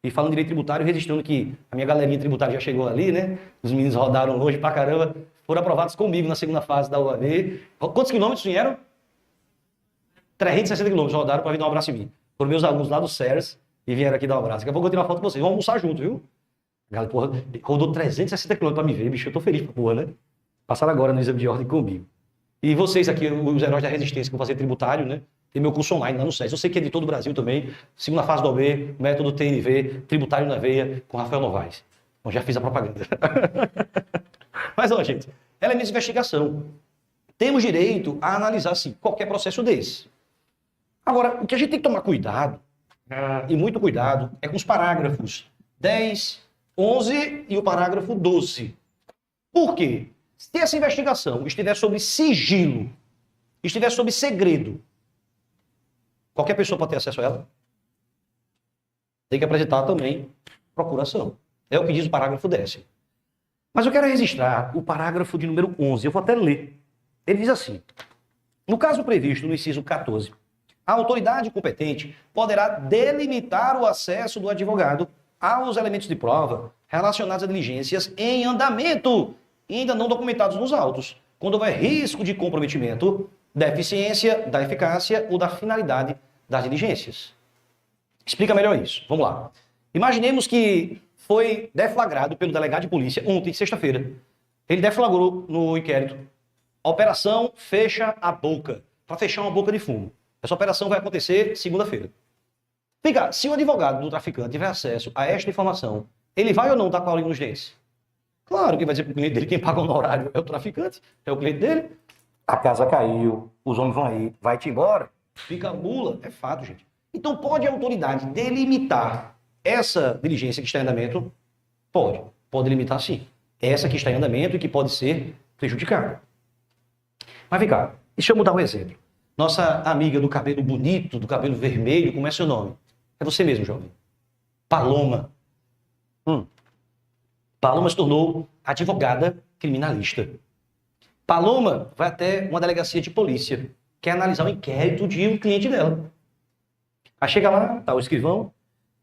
E falando de direito tributário, registrando que a minha galerinha tributária já chegou ali, né? Os meninos rodaram longe pra caramba, foram aprovados comigo na segunda fase da UAB. Quantos quilômetros vieram? 360 quilômetros rodaram para vir dar um abraço em mim. Foram meus alunos lá do SERS e vieram aqui dar um abraço. Daqui a pouco eu vou tirar uma foto com vocês. Vamos almoçar junto, viu? Galera, porra, rodou 360 quilômetros para me ver, bicho. Eu tô feliz pra porra, né? Passaram agora no exame de ordem comigo. E vocês aqui, os heróis da resistência que vão fazer tributário, né? Tem meu curso online lá no SES. Eu sei que é de todo o Brasil também. Segunda fase do OB, método TNV, tributário na veia, com Rafael Novaes. Bom, já fiz a propaganda. Mas, ó, gente, elementos de investigação. Temos direito a analisar, sim, qualquer processo desse. Agora, o que a gente tem que tomar cuidado, e muito cuidado, é com os parágrafos 10, 11 e o parágrafo 12. Por quê? Se essa investigação estiver sob sigilo, estiver sob segredo, qualquer pessoa pode ter acesso a ela? Tem que apresentar também procuração. É o que diz o parágrafo 10. Mas eu quero registrar o parágrafo de número 11. Eu vou até ler. Ele diz assim: no caso previsto no inciso 14, a autoridade competente poderá delimitar o acesso do advogado aos elementos de prova relacionados a diligências em andamento, ainda não documentados nos autos, quando houver risco de comprometimento da eficiência, da eficácia ou da finalidade das diligências. Explica melhor isso. Vamos lá. Imaginemos que foi deflagrado pelo delegado de polícia ontem, sexta-feira. Ele deflagrou no inquérito. A operação fecha a boca, para fechar uma boca de fumo. Essa operação vai acontecer segunda-feira. Fica, se o advogado do traficante tiver acesso a esta informação, ele vai ou não dar com a língua nos dentes? Claro que vai dizer para o cliente dele, quem paga o honorário é o traficante, é o cliente dele. a casa caiu, os homens vão aí, vai-te embora, fica mula, é fato, gente. Então pode a autoridade delimitar essa diligência que está em andamento? Pode limitar sim. Essa que está em andamento e que pode ser prejudicada. Mas vem cá, deixa eu mudar um exemplo. Nossa amiga do cabelo bonito, do cabelo vermelho, como é seu nome? É você mesmo, jovem. Paloma. Paloma se tornou advogada criminalista. Paloma vai até uma delegacia de polícia, quer analisar o inquérito de um cliente dela. Aí chega lá, tá o escrivão,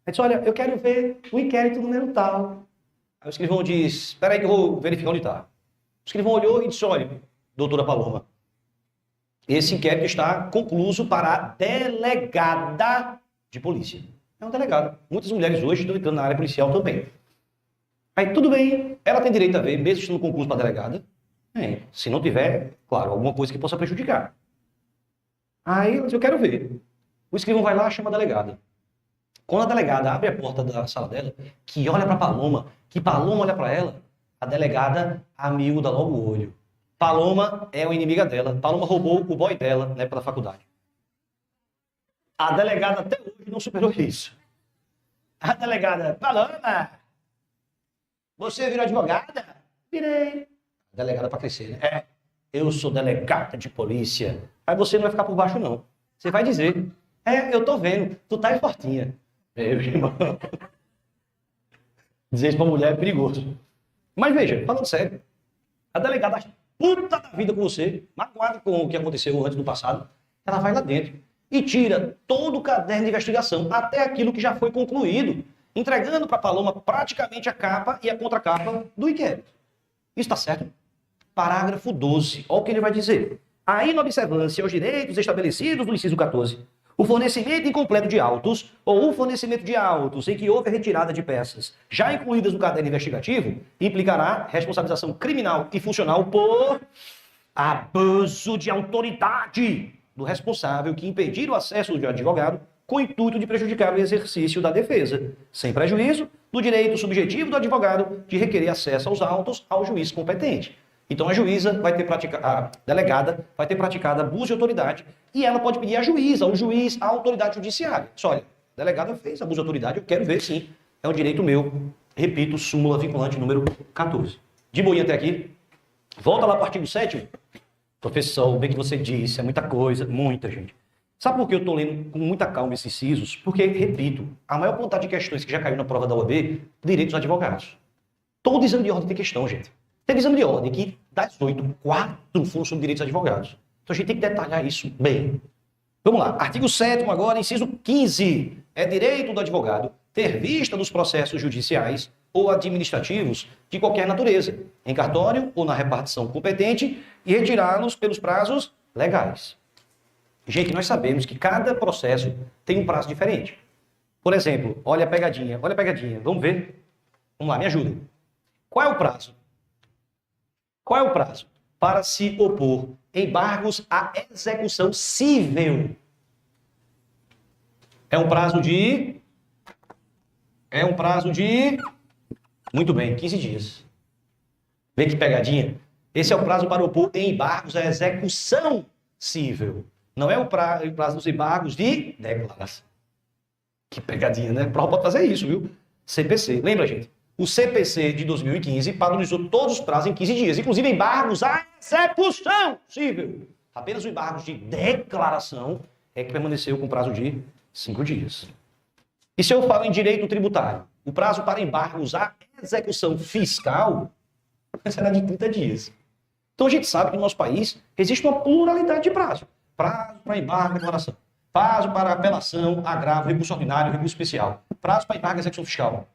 aí diz, olha, eu quero ver o inquérito número tal. Aí o escrivão diz, espera aí que eu vou verificar onde está. O escrivão olhou e disse, olha, doutora Paloma, esse inquérito está concluso para a delegada de polícia. É uma delegada. Muitas mulheres hoje estão entrando na área policial também. Aí tudo bem, ela tem direito a ver, mesmo estando concluso para a delegada. Se não tiver, claro, alguma coisa que possa prejudicar. Aí ela diz, eu quero ver. O escrivão vai lá e chama a delegada. Quando a delegada abre a porta da sala dela, que olha para Paloma, que Paloma olha para ela, a delegada amigo dá logo o olho. Paloma é uma inimiga dela. Paloma roubou o boy dela na época da faculdade. A delegada até hoje não superou isso. A delegada, Paloma, você virou advogada? Virei. Delegada para crescer, né? Eu sou delegada de polícia. Aí você não vai ficar por baixo, não. Você vai dizer, eu tô vendo, tu tá aí fortinha. Meu irmão. Dizer isso pra mulher é perigoso. Mas veja, falando sério, a delegada puta da vida com você, magoada com o que aconteceu antes do passado, ela vai lá dentro e tira todo o caderno de investigação, até aquilo que já foi concluído, entregando para Paloma praticamente a capa e a contracapa do inquérito. Isso está certo? Parágrafo 12. Olha o que ele vai dizer. A inobservância aos direitos estabelecidos no inciso 14, o fornecimento incompleto de autos ou o fornecimento de autos em que houve a retirada de peças já incluídas no caderno investigativo implicará responsabilização criminal e funcional por abuso de autoridade do responsável que impedir o acesso do advogado com o intuito de prejudicar o exercício da defesa, sem prejuízo do direito subjetivo do advogado de requerer acesso aos autos ao juiz competente. Então a delegada vai ter praticado abuso de autoridade e ela pode pedir à juíza, ao juiz, à autoridade judiciária. Diz, olha, a delegada fez abuso de autoridade, eu quero ver sim, é um direito meu. Repito, súmula vinculante número 14. De boinha até aqui, volta lá para o artigo 7º. Professor, bem que você disse, é muita coisa, muita gente. Sabe por que eu estou lendo com muita calma esses incisos? Porque, repito, a maior quantidade de questões que já caiu na prova da OAB, direitos dos advogados. Todo exame de ordem tem questão, gente. Teve exame de ordem que, das 8, 4 foram sobre direitos dos advogados. Então a gente tem que detalhar isso bem. Vamos lá. Artigo 7º agora, inciso 15. É direito do advogado ter vista dos processos judiciais ou administrativos de qualquer natureza, em cartório ou na repartição competente, e retirá-los pelos prazos legais. Gente, nós sabemos que cada processo tem um prazo diferente. Por exemplo, olha a pegadinha, vamos ver. Vamos lá, me ajudem. Qual é o prazo? Qual é o prazo para se opor embargos à execução civil? É um prazo de... Muito bem, 15 dias. Vê que pegadinha. Esse é o prazo para opor embargos à execução civil. Não é o prazo dos embargos de declaração. Que pegadinha, né? A prova pode fazer isso, viu? CPC. Lembra, gente? O CPC de 2015 padronizou todos os prazos em 15 dias, inclusive embargos à execução civil. Apenas o embargo de declaração é que permaneceu com prazo de 5 dias. E se eu falo em direito tributário, o prazo para embargos à execução fiscal será de 30 dias. Então a gente sabe que no nosso país existe uma pluralidade de prazo. Prazo para embargo e declaração. Prazo para apelação, agravo, recurso ordinário, recurso especial. Prazo para embargo e execução fiscal.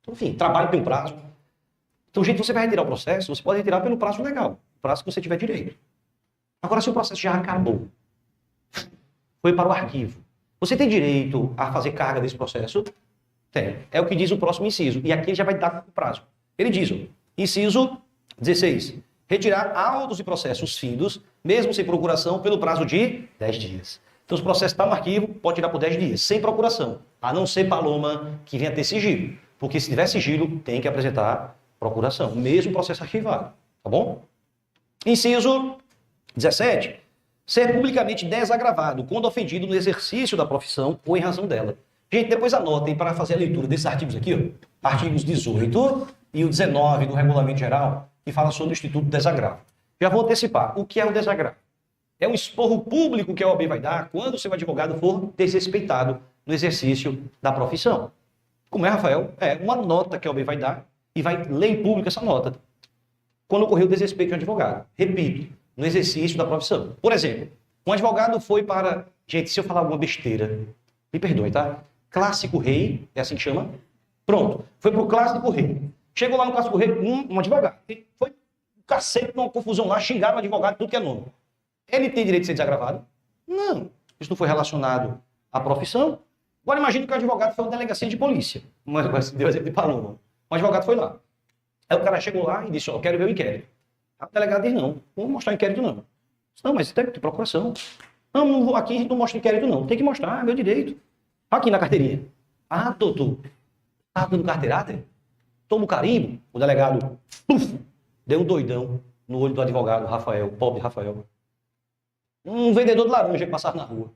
Enfim, trabalho tem um prazo. Então, gente, você vai retirar o processo, você pode retirar pelo prazo legal, o prazo que você tiver direito. Agora, se o processo já acabou, foi para o arquivo, você tem direito a fazer carga desse processo? Tem. É o que diz o próximo inciso. E aqui ele já vai dar o prazo. Ele diz, inciso 16, retirar autos e processos findos, mesmo sem procuração, pelo prazo de 10 dias. Então, se o processo está no arquivo, pode tirar por 10 dias, sem procuração. A não ser Paloma, que venha ter sigilo. Porque se tiver sigilo, tem que apresentar procuração, mesmo processo arquivado, tá bom? Inciso 17. Ser publicamente desagravado quando ofendido no exercício da profissão ou em razão dela. Gente, depois anotem para fazer a leitura desses artigos aqui, ó. Artigos 18 e o 19 do Regulamento Geral, que fala sobre o Instituto do Desagravo. Já vou antecipar. O que é o desagravo? É um esporro público que a OAB vai dar quando o seu advogado for desrespeitado no exercício da profissão. Como é, Rafael? É uma nota que a OAB vai dar e vai ler em público essa nota quando ocorreu o desrespeito de um advogado. Repito, no exercício da profissão. Por exemplo, um advogado foi para... Gente, se eu falar alguma besteira, me perdoe, tá? Clássico Rei, é assim que chama? Pronto, foi pro Clássico Rei. Chegou lá no Clássico Rei, um advogado. Foi um cacete, uma confusão lá, xingaram o advogado, tudo que é nome. Ele tem direito de ser desagravado? Não. Isso não foi relacionado à profissão. Agora imagine que o advogado foi uma delegacia de polícia. Deu exemplo de Paloma. Um advogado foi lá. Aí o cara chegou lá e disse, ó, eu quero ver o inquérito. Aí o delegado disse, não vou mostrar o inquérito não. Não, mas tem procuração. Não vou aqui, a gente não mostra inquérito não. Tem que mostrar, é meu direito. Aqui na carteirinha. Ah, doutor, tá dando carteirada? Toma o carimbo. O delegado, puf, deu um doidão no olho do advogado, Rafael, pobre Rafael. Um vendedor de laranja que passava na rua.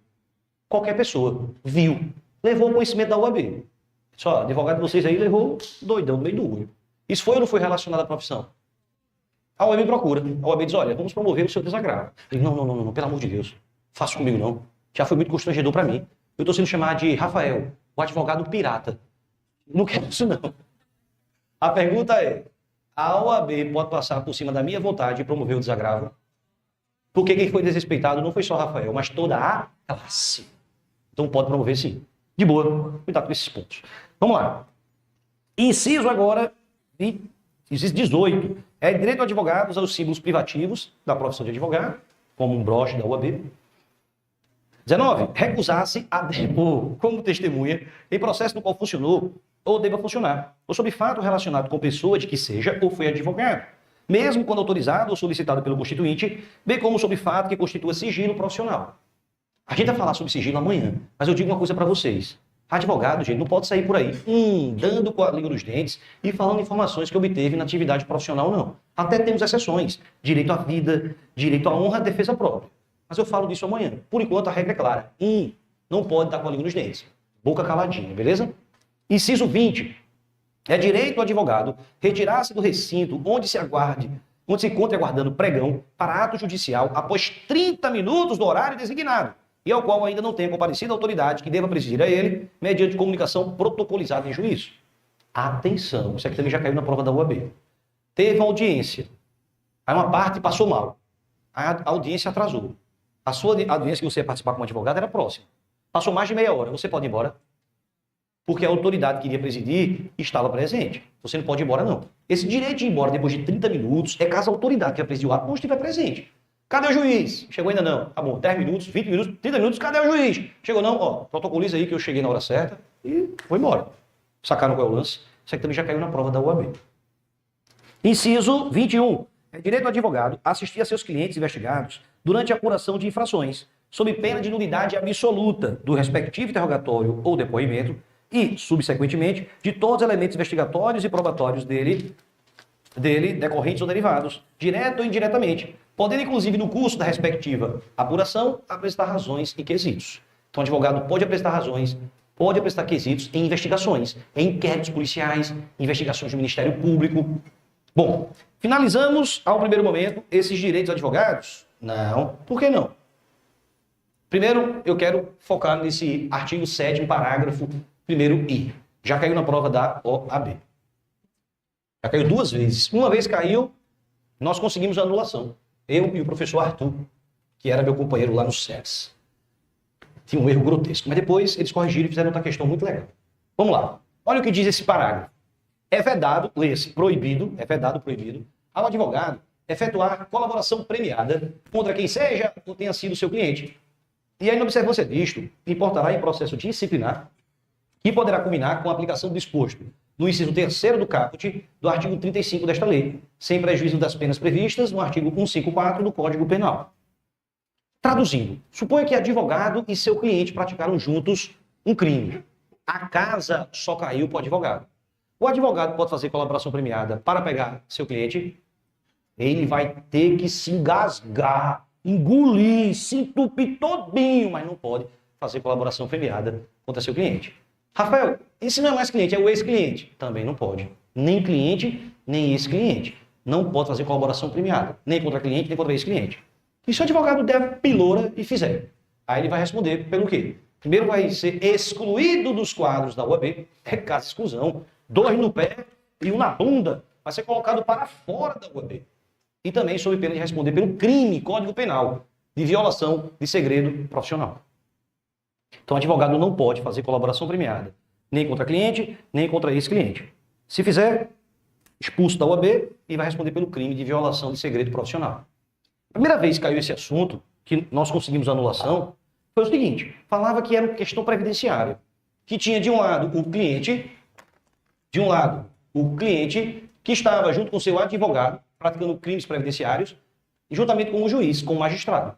Qualquer pessoa viu, levou o conhecimento da UAB. Só, advogado de vocês aí levou doidão no meio do olho. Isso foi ou não foi relacionado à profissão? A UAB procura. A UAB diz, olha, vamos promover o seu desagravo. Ele, não, pelo amor de Deus. Faça comigo não. Já foi muito constrangedor para mim. Eu estou sendo chamado de Rafael, o advogado pirata. Não quero isso não. A pergunta é, a OAB pode passar por cima da minha vontade e promover o desagravo? Porque quem foi desrespeitado não foi só Rafael, mas toda a classe. Então pode promover sim. De boa, cuidado com esses pontos. Vamos lá. Inciso agora, inciso 18. É direito do advogado usar os símbolos privativos da profissão de advogado, como um broche da UAB. 19. Recusar-se a depor como testemunha em processo no qual funcionou ou deva funcionar, ou sob fato relacionado com pessoa de que seja ou foi advogado, mesmo quando autorizado ou solicitado pelo constituinte, bem como sob fato que constitua sigilo profissional. A gente vai falar sobre sigilo amanhã, mas eu digo uma coisa para vocês. Advogado, gente, não pode sair por aí dando com a língua nos dentes e falando informações que obteve na atividade profissional, não. Até temos exceções. Direito à vida, direito à honra, defesa própria. Mas eu falo disso amanhã. Por enquanto, a regra é clara. Não pode dar com a língua nos dentes. Boca caladinha, beleza? Inciso 20. É direito do advogado retirar-se do recinto onde se encontre aguardando pregão para ato judicial após 30 minutos do horário designado e ao qual ainda não tenha comparecido a autoridade que deva presidir a ele mediante comunicação protocolizada em juízo. Atenção, isso aqui também já caiu na prova da UAB. Teve uma audiência. Aí uma parte passou mal. A audiência atrasou. A sua audiência que você ia participar como advogado era próxima. Passou mais de meia hora. Você pode ir embora? Porque a autoridade que iria presidir estava presente. Você não pode ir embora, não. Esse direito de ir embora depois de 30 minutos é caso a autoridade que ia presidir o ato não estiver presente. Cadê o juiz? Chegou ainda não. Tá bom, 10 minutos, 20 minutos, 30 minutos, cadê o juiz? Chegou não? Ó, protocoliza aí que eu cheguei na hora certa e vou embora. Sacaram qual é o lance? Isso aqui também já caiu na prova da UAB. Inciso 21. É direito do advogado assistir a seus clientes investigados durante a apuração de infrações, sob pena de nulidade absoluta do respectivo interrogatório ou depoimento e, subsequentemente, de todos os elementos investigatórios e probatórios dele decorrentes ou derivados, direto ou indiretamente, podendo, inclusive, no curso da respectiva apuração, apresentar razões e quesitos. Então, o advogado pode apresentar razões, pode apresentar quesitos em investigações, em inquéritos policiais, investigações do Ministério Público. Bom, finalizamos, ao primeiro momento, esses direitos dos advogados? Não. Por que não? Primeiro, eu quero focar nesse artigo 7º, parágrafo 1º-I. Já caiu na prova da OAB. Já caiu 2 vezes. Uma vez caiu, nós conseguimos a anulação. Eu e o professor Arthur, que era meu companheiro lá no SES. Tinha um erro grotesco. Mas depois eles corrigiram e fizeram outra questão muito legal. Vamos lá. Olha o que diz esse parágrafo. É vedado, leia-se, proibido, é vedado, proibido, ao advogado efetuar colaboração premiada contra quem seja ou tenha sido seu cliente. E aí, na observância disto, importará em processo disciplinar que poderá culminar com a aplicação do disposto no inciso 3º do caput do artigo 35 desta lei, sem prejuízo das penas previstas no artigo 154 do Código Penal. Traduzindo, suponha que advogado e seu cliente praticaram juntos um crime. A casa só caiu para o advogado. O advogado pode fazer colaboração premiada para pegar seu cliente. Ele vai ter que se engasgar engolir, se entupir todinho, mas não pode fazer colaboração premiada contra seu cliente. Rafael, esse não é mais cliente, é o ex-cliente. Também não pode. Nem cliente, nem ex-cliente. Não pode fazer colaboração premiada. Nem contra cliente, nem contra ex-cliente. E se o advogado der a piloura e fizer? Aí ele vai responder pelo quê? Primeiro vai ser excluído dos quadros da UAB, é caso de exclusão, 2 no pé e 1 na bunda. Vai ser colocado para fora da UAB. E também sob pena de responder pelo crime, Código Penal, de violação de segredo profissional. Então, o advogado não pode fazer colaboração premiada, nem contra cliente, nem contra ex-cliente. Se fizer, expulso da UAB e vai responder pelo crime de violação de segredo profissional. A primeira vez que caiu esse assunto, que nós conseguimos anulação, foi o seguinte, falava que era uma questão previdenciária, que tinha de um lado o cliente que estava junto com seu advogado, praticando crimes previdenciários, juntamente com o juiz, com o magistrado.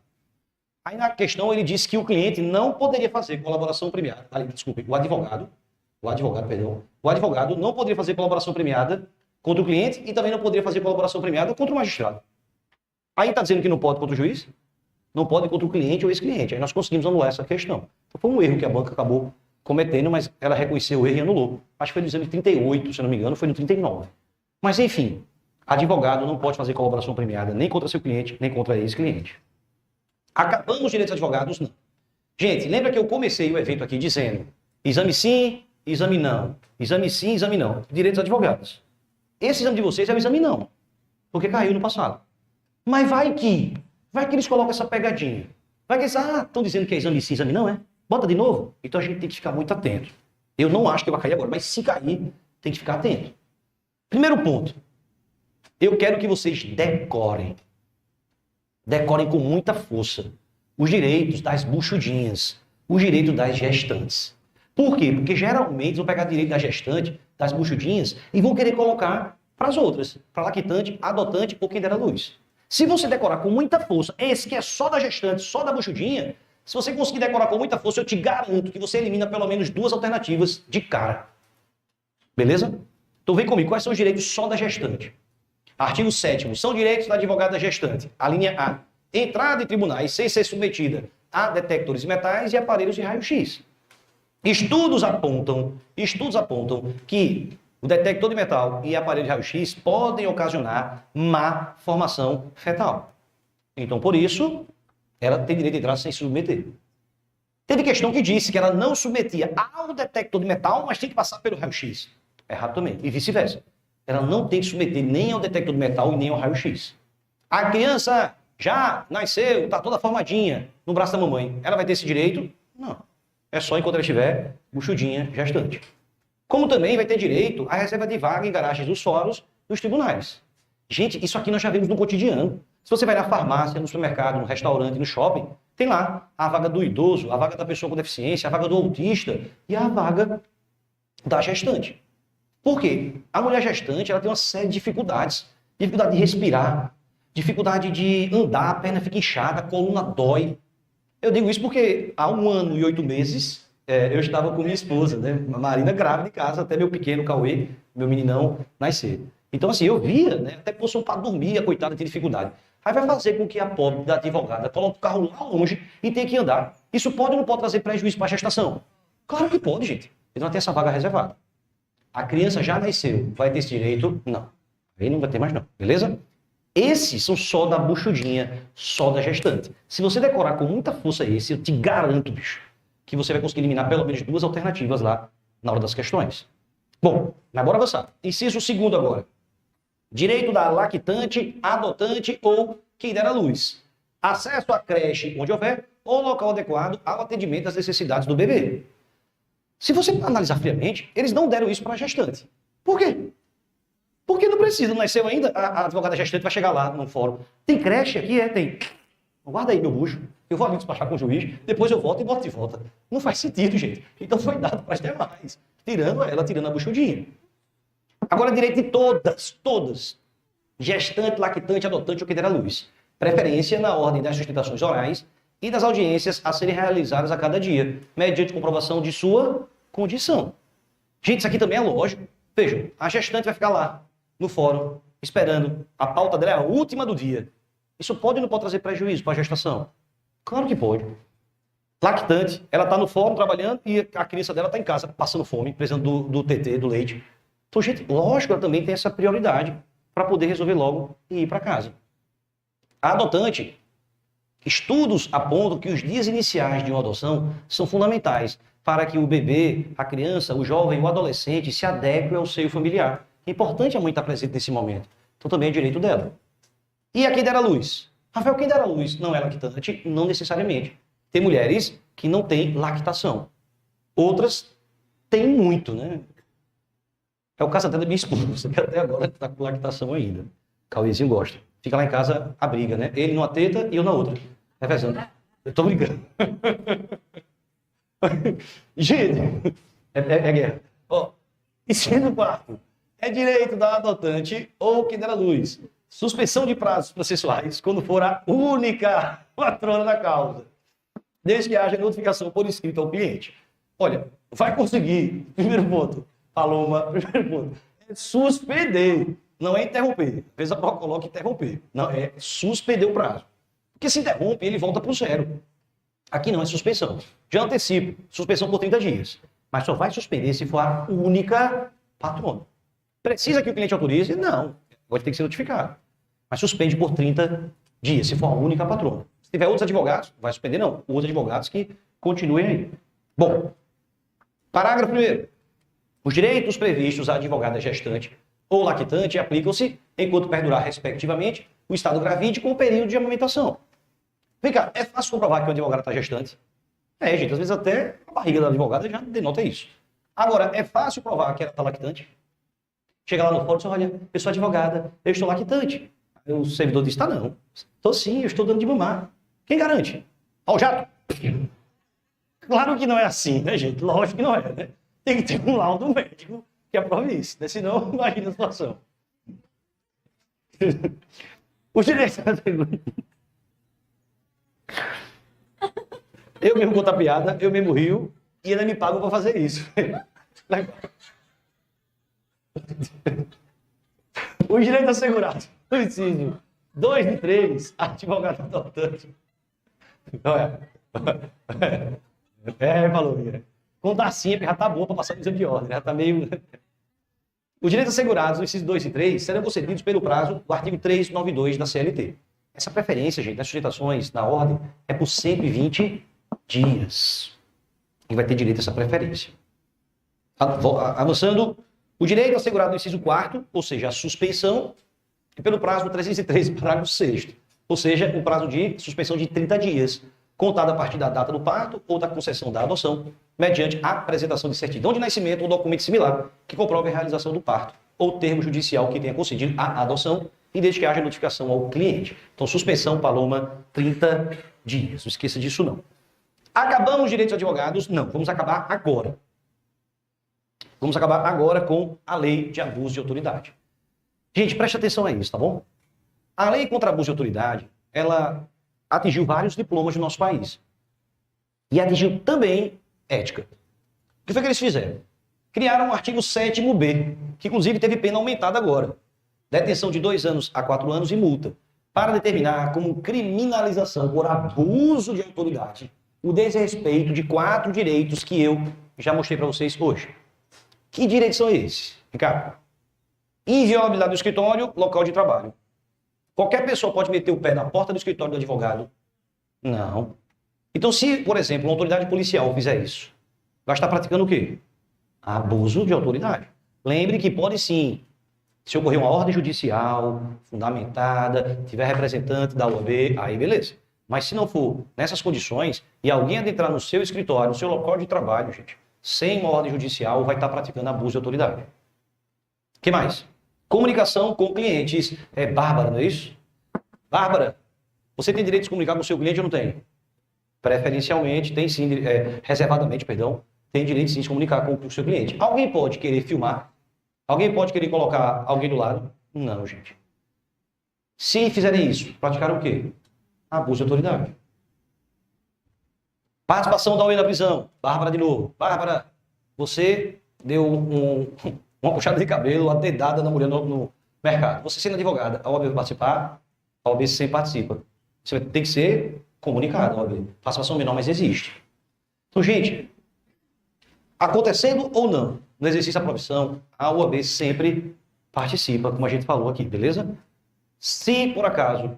Aí na questão ele disse que o cliente não poderia fazer colaboração premiada. Desculpe, o advogado não poderia fazer colaboração premiada contra o cliente e também não poderia fazer colaboração premiada contra o magistrado. Aí está dizendo que não pode contra o juiz? Não pode contra o cliente ou ex-cliente. Aí nós conseguimos anular essa questão. Então foi um erro que a banca acabou cometendo, mas ela reconheceu o erro e anulou. Acho que foi no exame 38, se não me engano, foi no 39. Mas enfim, advogado não pode fazer colaboração premiada nem contra seu cliente, nem contra ex-cliente. Acabamos os direitos dos advogados? Não. Gente, lembra que eu comecei o evento aqui dizendo exame sim, exame não. Exame sim, exame não. Direitos dos advogados. Esse exame de vocês é o exame não, porque caiu no passado. Mas vai que eles colocam essa pegadinha. Vai que eles, estão dizendo que é exame sim, exame não, é? Bota de novo. Então a gente tem que ficar muito atento. Eu não acho que vai cair agora, mas se cair, tem que ficar atento. Primeiro ponto. Eu quero que vocês decorem. Decorem com muita força os direitos das buchudinhas, os direitos das gestantes. Por quê? Porque geralmente vão pegar direito da gestante, das buchudinhas, e vão querer colocar para as outras, para lactante, adotante ou quem der à luz. Se você decorar com muita força, esse que é só da gestante, só da buchudinha, se você conseguir decorar com muita força, eu te garanto que você elimina pelo menos 2 alternativas de cara. Beleza? Então vem comigo, quais são os direitos só da gestante? Artigo 7º, são direitos da advogada gestante. A linha A, entrada em tribunais sem ser submetida a detectores de metais e aparelhos de raio-x. Estudos apontam que o detector de metal e aparelho de raio-x podem ocasionar má formação fetal. Então, por isso, ela tem direito de entrar sem se submeter. Teve questão que disse que ela não submetia ao detector de metal, mas tem que passar pelo raio-x. Errado também. E vice-versa. Ela não tem que submeter nem ao detector de metal e nem ao raio-x. A criança já nasceu, está toda formadinha no braço da mamãe. Ela vai ter esse direito? Não. É só enquanto ela estiver buchudinha, gestante. Como também vai ter direito à reserva de vaga em garagens dos fóruns dos tribunais. Gente, isso aqui nós já vemos no cotidiano. Se você vai na farmácia, no supermercado, no restaurante, no shopping, tem lá a vaga do idoso, a vaga da pessoa com deficiência, a vaga do autista e a vaga da gestante. Por quê? A mulher gestante ela tem uma série de dificuldades. Dificuldade de respirar, dificuldade de andar, a perna fica inchada, a coluna dói. Eu digo isso porque há 1 ano e 8 meses eu estava com minha esposa, né? A Marina grávida em casa, até meu pequeno Cauê, meu meninão, nascer. Então assim, eu via, né? Até posição para dormir, a coitada tem dificuldade. Aí vai fazer com que a pobre da advogada coloque o carro lá longe e tenha que andar. Isso pode ou não pode trazer prejuízo para a gestação? Claro que pode, gente. Ele não tem essa vaga reservada. A criança já nasceu, vai ter esse direito? Não. Aí não vai ter mais não, beleza? Esses são só da buchudinha, só da gestante. Se você decorar com muita força esse, eu te garanto, bicho, que você vai conseguir eliminar pelo menos 2 alternativas lá na hora das questões. Bom, mas bora avançar. Inciso 2º agora. Direito da lactante, adotante ou quem der à luz. Acesso à creche onde houver ou local adequado ao atendimento das necessidades do bebê. Se você analisar friamente, eles não deram isso para a gestante. Por quê? Porque não precisa, não nasceu ainda, a advogada gestante vai chegar lá no fórum. Tem creche aqui? Tem. Guarda aí meu bucho, eu vou ali despachar com o juiz, depois eu volto e boto de volta. Não faz sentido, gente. Então foi dado para as demais, tirando a buchudinha. Agora, direito de todas, gestante, lactante, adotante ou quem der à luz. Preferência na ordem das sustentações orais e das audiências a serem realizadas a cada dia, mediante comprovação de sua condição. Gente, isso aqui também é lógico. Vejam, a gestante vai ficar lá, no fórum, esperando. A pauta dela é a última do dia. Isso pode ou não pode trazer prejuízo para a gestação? Claro que pode. Lactante, ela está no fórum trabalhando e a criança dela está em casa passando fome, precisando do TT, do leite. Então, gente, lógico, ela também tem essa prioridade para poder resolver logo e ir para casa. A adotante, estudos apontam que os dias iniciais de uma adoção são fundamentais para que o bebê, a criança, o jovem, o adolescente se adeque ao seio familiar. É importante a mãe estar presente nesse momento. Então também é direito dela. E a quem der a luz? Rafael, quem der a luz não é lactante? Não necessariamente. Tem mulheres que não têm lactação. Outras têm muito, né? É o caso até da minha esposa, que até agora está com lactação ainda. Cauêzinho gosta. Fica lá em casa, a briga, né? Ele numa teta e eu na outra. Revezando. Eu tô brincando. Gente, é guerra. Ó, ensino quarto. É direito da adotante ou quem der a luz. Suspensão de prazos processuais quando for a única patrona da causa. Desde que haja notificação por escrito ao cliente. Olha, vai conseguir. Primeiro ponto. Paloma, primeiro ponto. É suspender. Não é interromper. Às vezes a prova coloca interromper. Não, é suspender o prazo. Porque se interrompe, ele volta para o zero. Aqui não é suspensão. Já antecipo. Suspensão por 30 dias. Mas só vai suspender se for a única patrona. Precisa que o cliente autorize? Não. Pode ter que ser notificado. Mas suspende por 30 dias, se for a única patrona. Se tiver outros advogados, vai suspender não. Outros advogados que continuem aí. Bom, parágrafo 1º. Os direitos previstos à advogada gestante ou lactante aplicam-se enquanto perdurar, respectivamente, o estado gravídico ou o período de amamentação. Vem cá, é fácil comprovar que o advogado está gestante? É, gente, às vezes até a barriga da advogada já denota isso. Agora, é fácil provar que ela está lactante? Chega lá no fórum e diz, olha, eu sou advogada, eu estou lactante. O servidor diz, tá não. Estou sim, eu estou dando de mamar. Quem garante? Ao jato? Claro que não é assim, né, gente? Lógico que não é, né? Tem que ter um laudo médico que aprove isso, né? Senão, imagina a situação. Os direitos... Eu mesmo conto a piada, eu mesmo rio, e ainda me pagam para fazer isso. Os direitos assegurados. No inciso 2 de 3, advogado adotante. Falou, Mira. Contar simples já tá boa para passar no exame de ordem, já tá meio... Os direitos assegurados, no inciso 2 e 3, serão concedidos pelo prazo do artigo 392 da CLT. Essa preferência, gente, das sujeitações na ordem é por 120 dias. E vai ter direito a essa preferência. Avançando, o direito assegurado no inciso 4º, ou seja, a suspensão, e pelo prazo do 303, parágrafo 6º, ou seja, o prazo de suspensão de 30 dias, contado a partir da data do parto ou da concessão da adoção, mediante a apresentação de certidão de nascimento ou documento similar que comprove a realização do parto, ou termo judicial que tenha concedido a adoção, e desde que haja notificação ao cliente. Então, suspensão, Paloma, 30 dias. Não esqueça disso, não. Acabamos os direitos advogados? Não, vamos acabar agora. Vamos acabar agora com a lei de abuso de autoridade. Gente, preste atenção a isso, tá bom? A lei contra abuso de autoridade, ela atingiu vários diplomas do nosso país. E atingiu também ética. O que foi que eles fizeram? Criaram o artigo 7º-B, que inclusive teve pena aumentada agora. Detenção de 2 anos a 4 anos e multa, para determinar como criminalização por abuso de autoridade o desrespeito de 4 direitos que eu já mostrei para vocês hoje. Que direitos são esses? Ricardo? Inviolabilidade do escritório, local de trabalho. Qualquer pessoa pode meter o pé na porta do escritório do advogado? Não. Então, se, por exemplo, uma autoridade policial fizer isso, vai estar praticando o quê? Abuso de autoridade. Lembre que pode sim, se ocorrer uma ordem judicial fundamentada, tiver representante da OAB, aí beleza. Mas se não for nessas condições e alguém adentrar no seu escritório, no seu local de trabalho, gente, sem uma ordem judicial, vai estar praticando abuso de autoridade. O que mais? Comunicação com clientes. É Bárbara, não é isso? Bárbara, você tem direito de comunicar com o seu cliente ou não tem? Preferencialmente, tem sim, reservadamente, perdão, tem direito sim de comunicar com o seu cliente. Alguém pode querer filmar? Alguém pode querer colocar alguém do lado? Não, gente. Se fizerem isso, praticaram o quê? Abuso de autoridade. Participação da OAB na prisão. Bárbara de novo. Bárbara, você deu uma puxada de cabelo, uma dedada na mulher no mercado. Você sendo advogada, a OAB vai participar? A OAB sempre participa. Você tem que ser comunicado, a OAB. Participação menor, mas existe. Então, gente, acontecendo ou não, no exercício da profissão, a OAB sempre participa, como a gente falou aqui, beleza? Se, por acaso,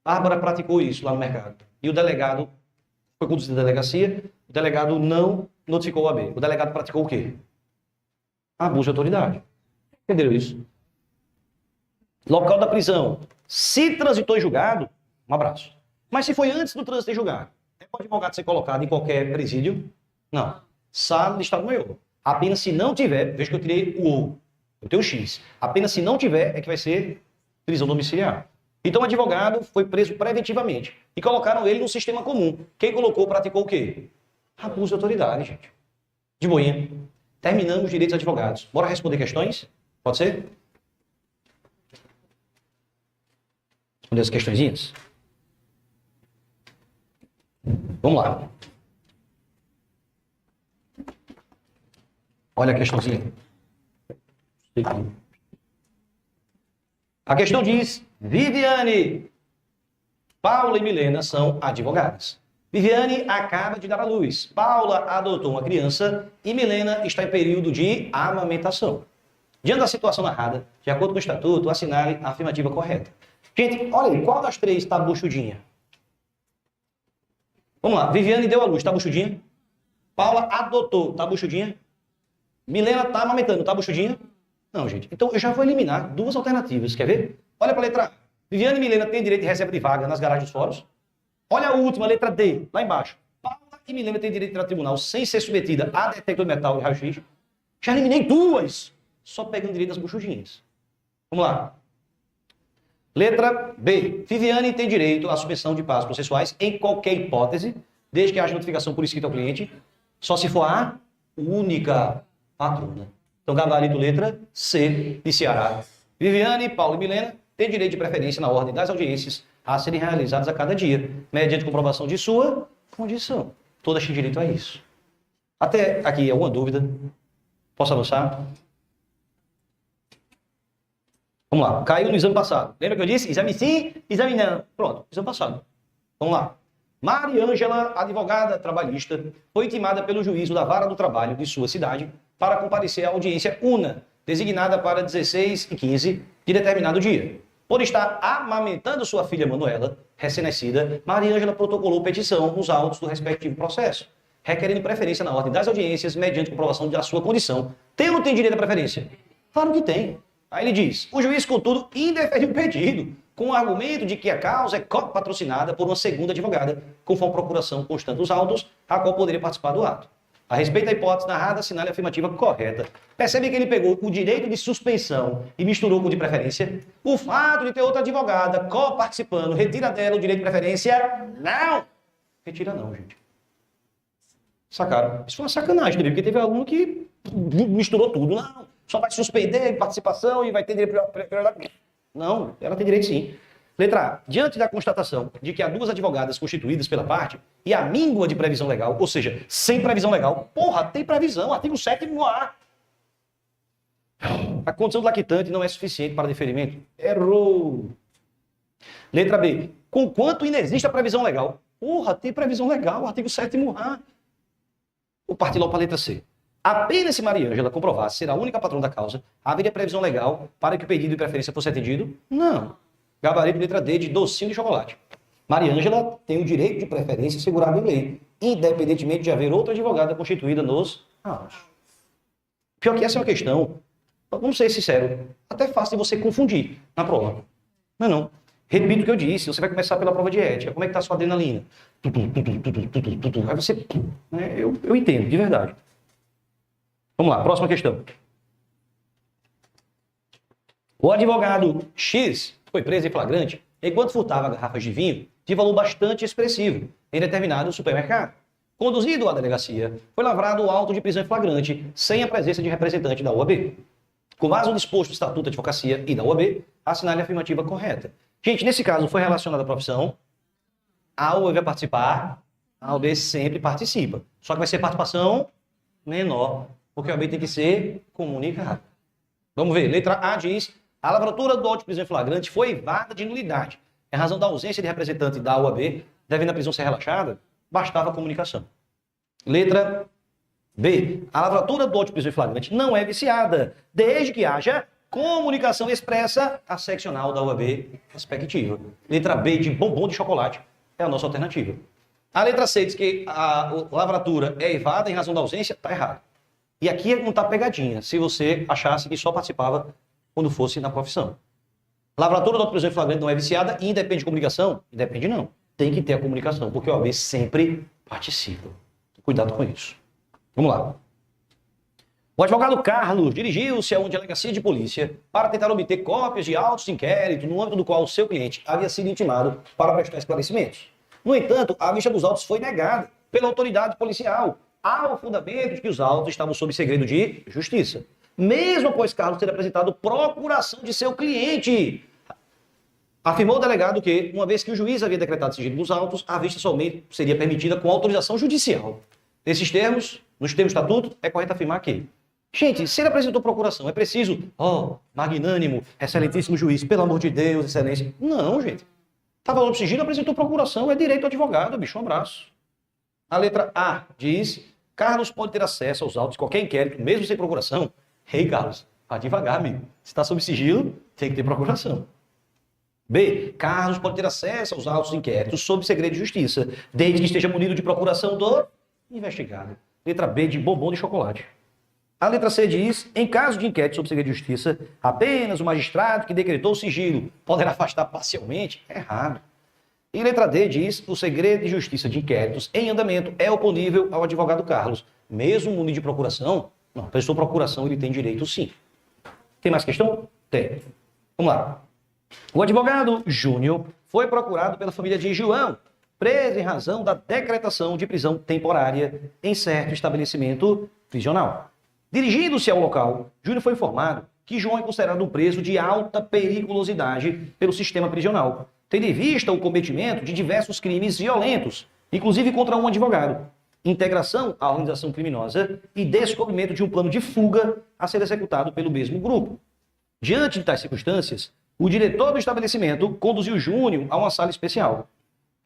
a Bárbara praticou isso lá no mercado e o delegado foi conduzido à delegacia, o delegado não notificou o OAB. O delegado praticou o quê? Abuso de autoridade. Entenderam isso? Local da prisão. Se transitou em julgado, um abraço. Mas se foi antes do trânsito em julgado, é para o advogado ser colocado em qualquer presídio? Não. Sala de Estado Maior. Apenas se não tiver, veja que eu tirei o O, eu tenho o X. Apenas se não tiver, é que vai ser prisão domiciliar. Então o advogado foi preso preventivamente e colocaram ele no sistema comum. Quem colocou praticou o quê? Abuso de autoridade, gente. De boinha. Terminamos os direitos dos advogados. Bora responder questões? Pode ser? Responder as questõezinhas? Vamos lá. Olha a questãozinha. A questão diz: Viviane, Paula e Milena são advogadas. Viviane acaba de dar à luz. Paula adotou uma criança e Milena está em período de amamentação. Diante da situação narrada, de acordo com o estatuto, assinale a afirmativa correta. Gente, olha aí, qual das três está buchudinha? Vamos lá, Viviane deu à luz, está buchudinha? Paula adotou, está buchudinha? Milena está amamentando, está buchudinha? Não, gente. Então eu já vou eliminar duas alternativas, quer ver? Olha para a letra A. Viviane e Milena têm direito de reserva de vaga nas garagens dos fóruns. Olha a última, a letra D, lá embaixo. Paula e Milena têm direito de ir ao tribunal sem ser submetida a detector de metal e raio-x. Já eliminei duas, só pegando direito das buchudinhas. Vamos lá. Letra B. Viviane tem direito à suspensão de prazos processuais em qualquer hipótese, desde que haja notificação por escrito ao cliente, só se for a única patrona. Então, gabarito letra C de Ceará. Viviane, Paulo e Milena têm direito de preferência na ordem das audiências a serem realizadas a cada dia, mediante comprovação de sua condição. Todas têm direito a isso. Até aqui, alguma dúvida? Posso avançar? Vamos lá. Caiu no exame passado. Lembra que eu disse? Exame sim, exame não. Pronto, exame passado. Vamos lá. Mariângela, advogada trabalhista, foi intimada pelo juízo da Vara do Trabalho de sua cidade para comparecer à audiência UNA, designada para 16h15 de determinado dia. Por estar amamentando sua filha Manuela, recém-nascida, Mariângela protocolou petição nos autos do respectivo processo, requerendo preferência na ordem das audiências mediante comprovação da sua condição. Tem ou não tem direito à preferência? Claro que tem. Aí ele diz: o juiz, contudo, indeferiu o pedido, com o argumento de que a causa é patrocinada por uma segunda advogada, conforme procuração constante dos autos, a qual poderia participar do ato. A respeito da hipótese narrada, assinale a afirmativa correta. Percebe que ele pegou o direito de suspensão e misturou com o de preferência? O fato de ter outra advogada co-participando retira dela o direito de preferência? Não! Retira não, gente. Sacaram? Isso foi uma sacanagem também, porque teve aluno que misturou tudo. Não, só vai suspender participação e vai ter direito a... Não, ela tem direito sim. Letra A. Diante da constatação de que há duas advogadas constituídas pela parte e a míngua de previsão legal, ou seja, sem previsão legal, porra, tem previsão, artigo 7º A condição do lactante não é suficiente para deferimento. Errou. Letra B. Conquanto inexiste a previsão legal. Porra, tem previsão legal, artigo 7º A. Vou partir logo para a letra C. Apenas se Mariângela comprovasse ser a única patrona da causa, haveria previsão legal para que o pedido de preferência fosse atendido? Não. Gabarito letra D de docinho de chocolate. Mariângela tem o direito de preferência assegurado em lei, independentemente de haver outra advogada constituída nos autos. Pior que essa é uma questão, vamos ser sinceros, até fácil de você confundir na prova. Não é não. Repito o que eu disse, você vai começar pela prova de ética. Como é que está a sua adrenalina? Aí você... Eu entendo, de verdade. Vamos lá, próxima questão. O advogado X foi preso em flagrante enquanto furtava garrafas de vinho de valor bastante expressivo em determinado supermercado. Conduzido à delegacia, foi lavrado o auto de prisão em flagrante sem a presença de representante da OAB. Com base no disposto do Estatuto da Advocacia e da OAB, assinale a afirmativa correta. Gente, nesse caso foi relacionado à profissão, a OAB vai participar, a OAB sempre participa. Só que vai ser participação menor, porque a OAB tem que ser comunicada. Vamos ver, letra A diz: a lavratura do auto de prisão em flagrante foi vaga de nulidade, em razão da ausência de representante da OAB, devendo a prisão ser relaxada, bastava a comunicação. Letra B. A lavratura do auto de prisão em flagrante não é viciada, desde que haja comunicação expressa à seccional da OAB respectiva. Letra B de bombom de chocolate é a nossa alternativa. A letra C diz que a lavratura é evada em razão da ausência, está errado. E aqui não está pegadinha, se você achasse que só participava quando fosse na profissão. Lavratura da prisão em flagrante não é viciada e independe de comunicação? Independe não. Tem que ter a comunicação, porque a OAB sempre participa. Cuidado com isso. Vamos lá. O advogado Carlos dirigiu-se a uma delegacia de polícia para tentar obter cópias de autos de inquérito no âmbito do qual o seu cliente havia sido intimado para prestar esclarecimentos. No entanto, a vista dos autos foi negada pela autoridade policial, ao fundamento de que os autos estavam sob segredo de justiça. Mesmo após Carlos ter apresentado procuração de seu cliente, afirmou o delegado que, uma vez que o juiz havia decretado sigilo dos autos, a vista somente seria permitida com autorização judicial. Nesses termos, nos termos do estatuto, é correto afirmar que, gente, se ele apresentou procuração, é preciso, magnânimo, excelentíssimo juiz, pelo amor de Deus, excelência. Não, gente. Estava sob sigilo, apresentou procuração, é direito do advogado, bicho, um abraço. A letra A diz, Carlos pode ter acesso aos autos de qualquer inquérito, mesmo sem procuração. Ei, Carlos, vá devagar, amigo. Se está sob sigilo, tem que ter procuração. B. Carlos pode ter acesso aos autos de inquérito sob segredo de justiça, desde que esteja munido de procuração do investigado. Letra B de bombom de chocolate. A letra C diz, em caso de inquérito sob segredo de justiça, apenas o magistrado que decretou o sigilo poderá afastar parcialmente. É errado. E letra D diz, o segredo de justiça de inquéritos em andamento é oponível ao advogado Carlos. Mesmo munido de procuração, não, prestou procuração, ele tem direito sim. Tem mais questão? Tem. Vamos lá. O advogado Júnior foi procurado pela família de João, preso em razão da decretação de prisão temporária em certo estabelecimento prisional. Dirigindo-se ao local, Júnior foi informado que João é considerado um preso de alta periculosidade pelo sistema prisional, tendo em vista o cometimento de diversos crimes violentos, inclusive contra um advogado, integração à organização criminosa e descobrimento de um plano de fuga a ser executado pelo mesmo grupo. Diante de tais circunstâncias, o diretor do estabelecimento conduziu Júnior a uma sala especial,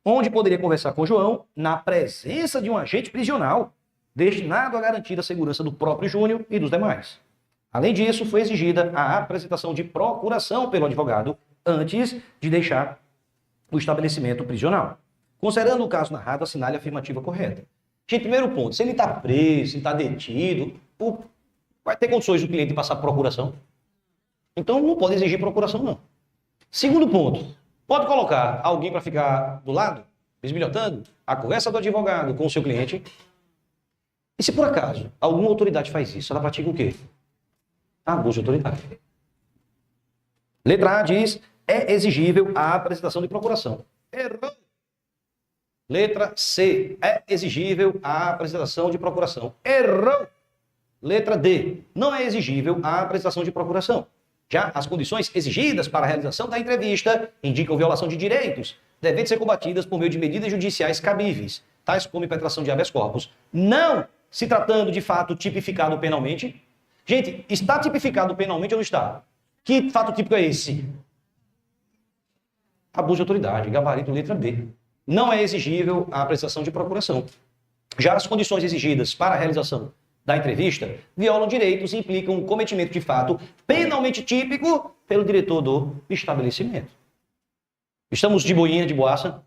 onde poderia conversar com João na presença de um agente prisional destinado a garantir a segurança do próprio Júnior e dos demais. Além disso, foi exigida a apresentação de procuração pelo advogado antes de deixar o estabelecimento prisional. Considerando o caso narrado, assinale a afirmativa correta. Gente, primeiro ponto, se ele está preso, se está detido, vai ter condições do cliente de passar por procuração? Então não pode exigir procuração, não. Segundo ponto, pode colocar alguém para ficar do lado, bisbilhotando a conversa do advogado com o seu cliente. E se por acaso alguma autoridade faz isso, ela pratica o quê? Abuso de autoridade. Letra A diz, é exigível a apresentação de procuração. Errou. Letra C, é exigível a apresentação de procuração. Errou. Letra D, não é exigível a apresentação de procuração. Já as condições exigidas para a realização da entrevista indicam violação de direitos, devendo ser combatidas por meio de medidas judiciais cabíveis, tais como impetração de habeas corpus. Não se tratando de fato tipificado penalmente. Gente, está tipificado penalmente ou não está? Que fato típico é esse? Abuso de autoridade, gabarito letra B. Não é exigível a apresentação de procuração. Já as condições exigidas para a realização da entrevista violam direitos e implicam o cometimento de fato penalmente típico pelo diretor do estabelecimento. Estamos de boinha, de boaça?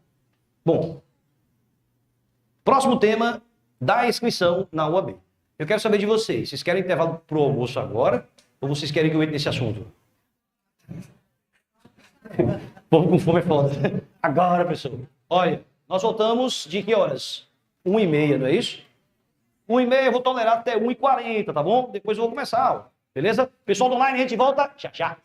Bom, próximo tema da inscrição na UAB. Eu quero saber de vocês. Vocês querem intervalo pro almoço agora ou vocês querem que eu entre nesse assunto? O povo com fome é foda. Agora, pessoal. Olha, nós voltamos de que horas? 1h30, não é isso? 1h30, eu vou tolerar até 1h40, tá bom? Depois eu vou começar a aula, beleza? Pessoal do online, a gente volta já já.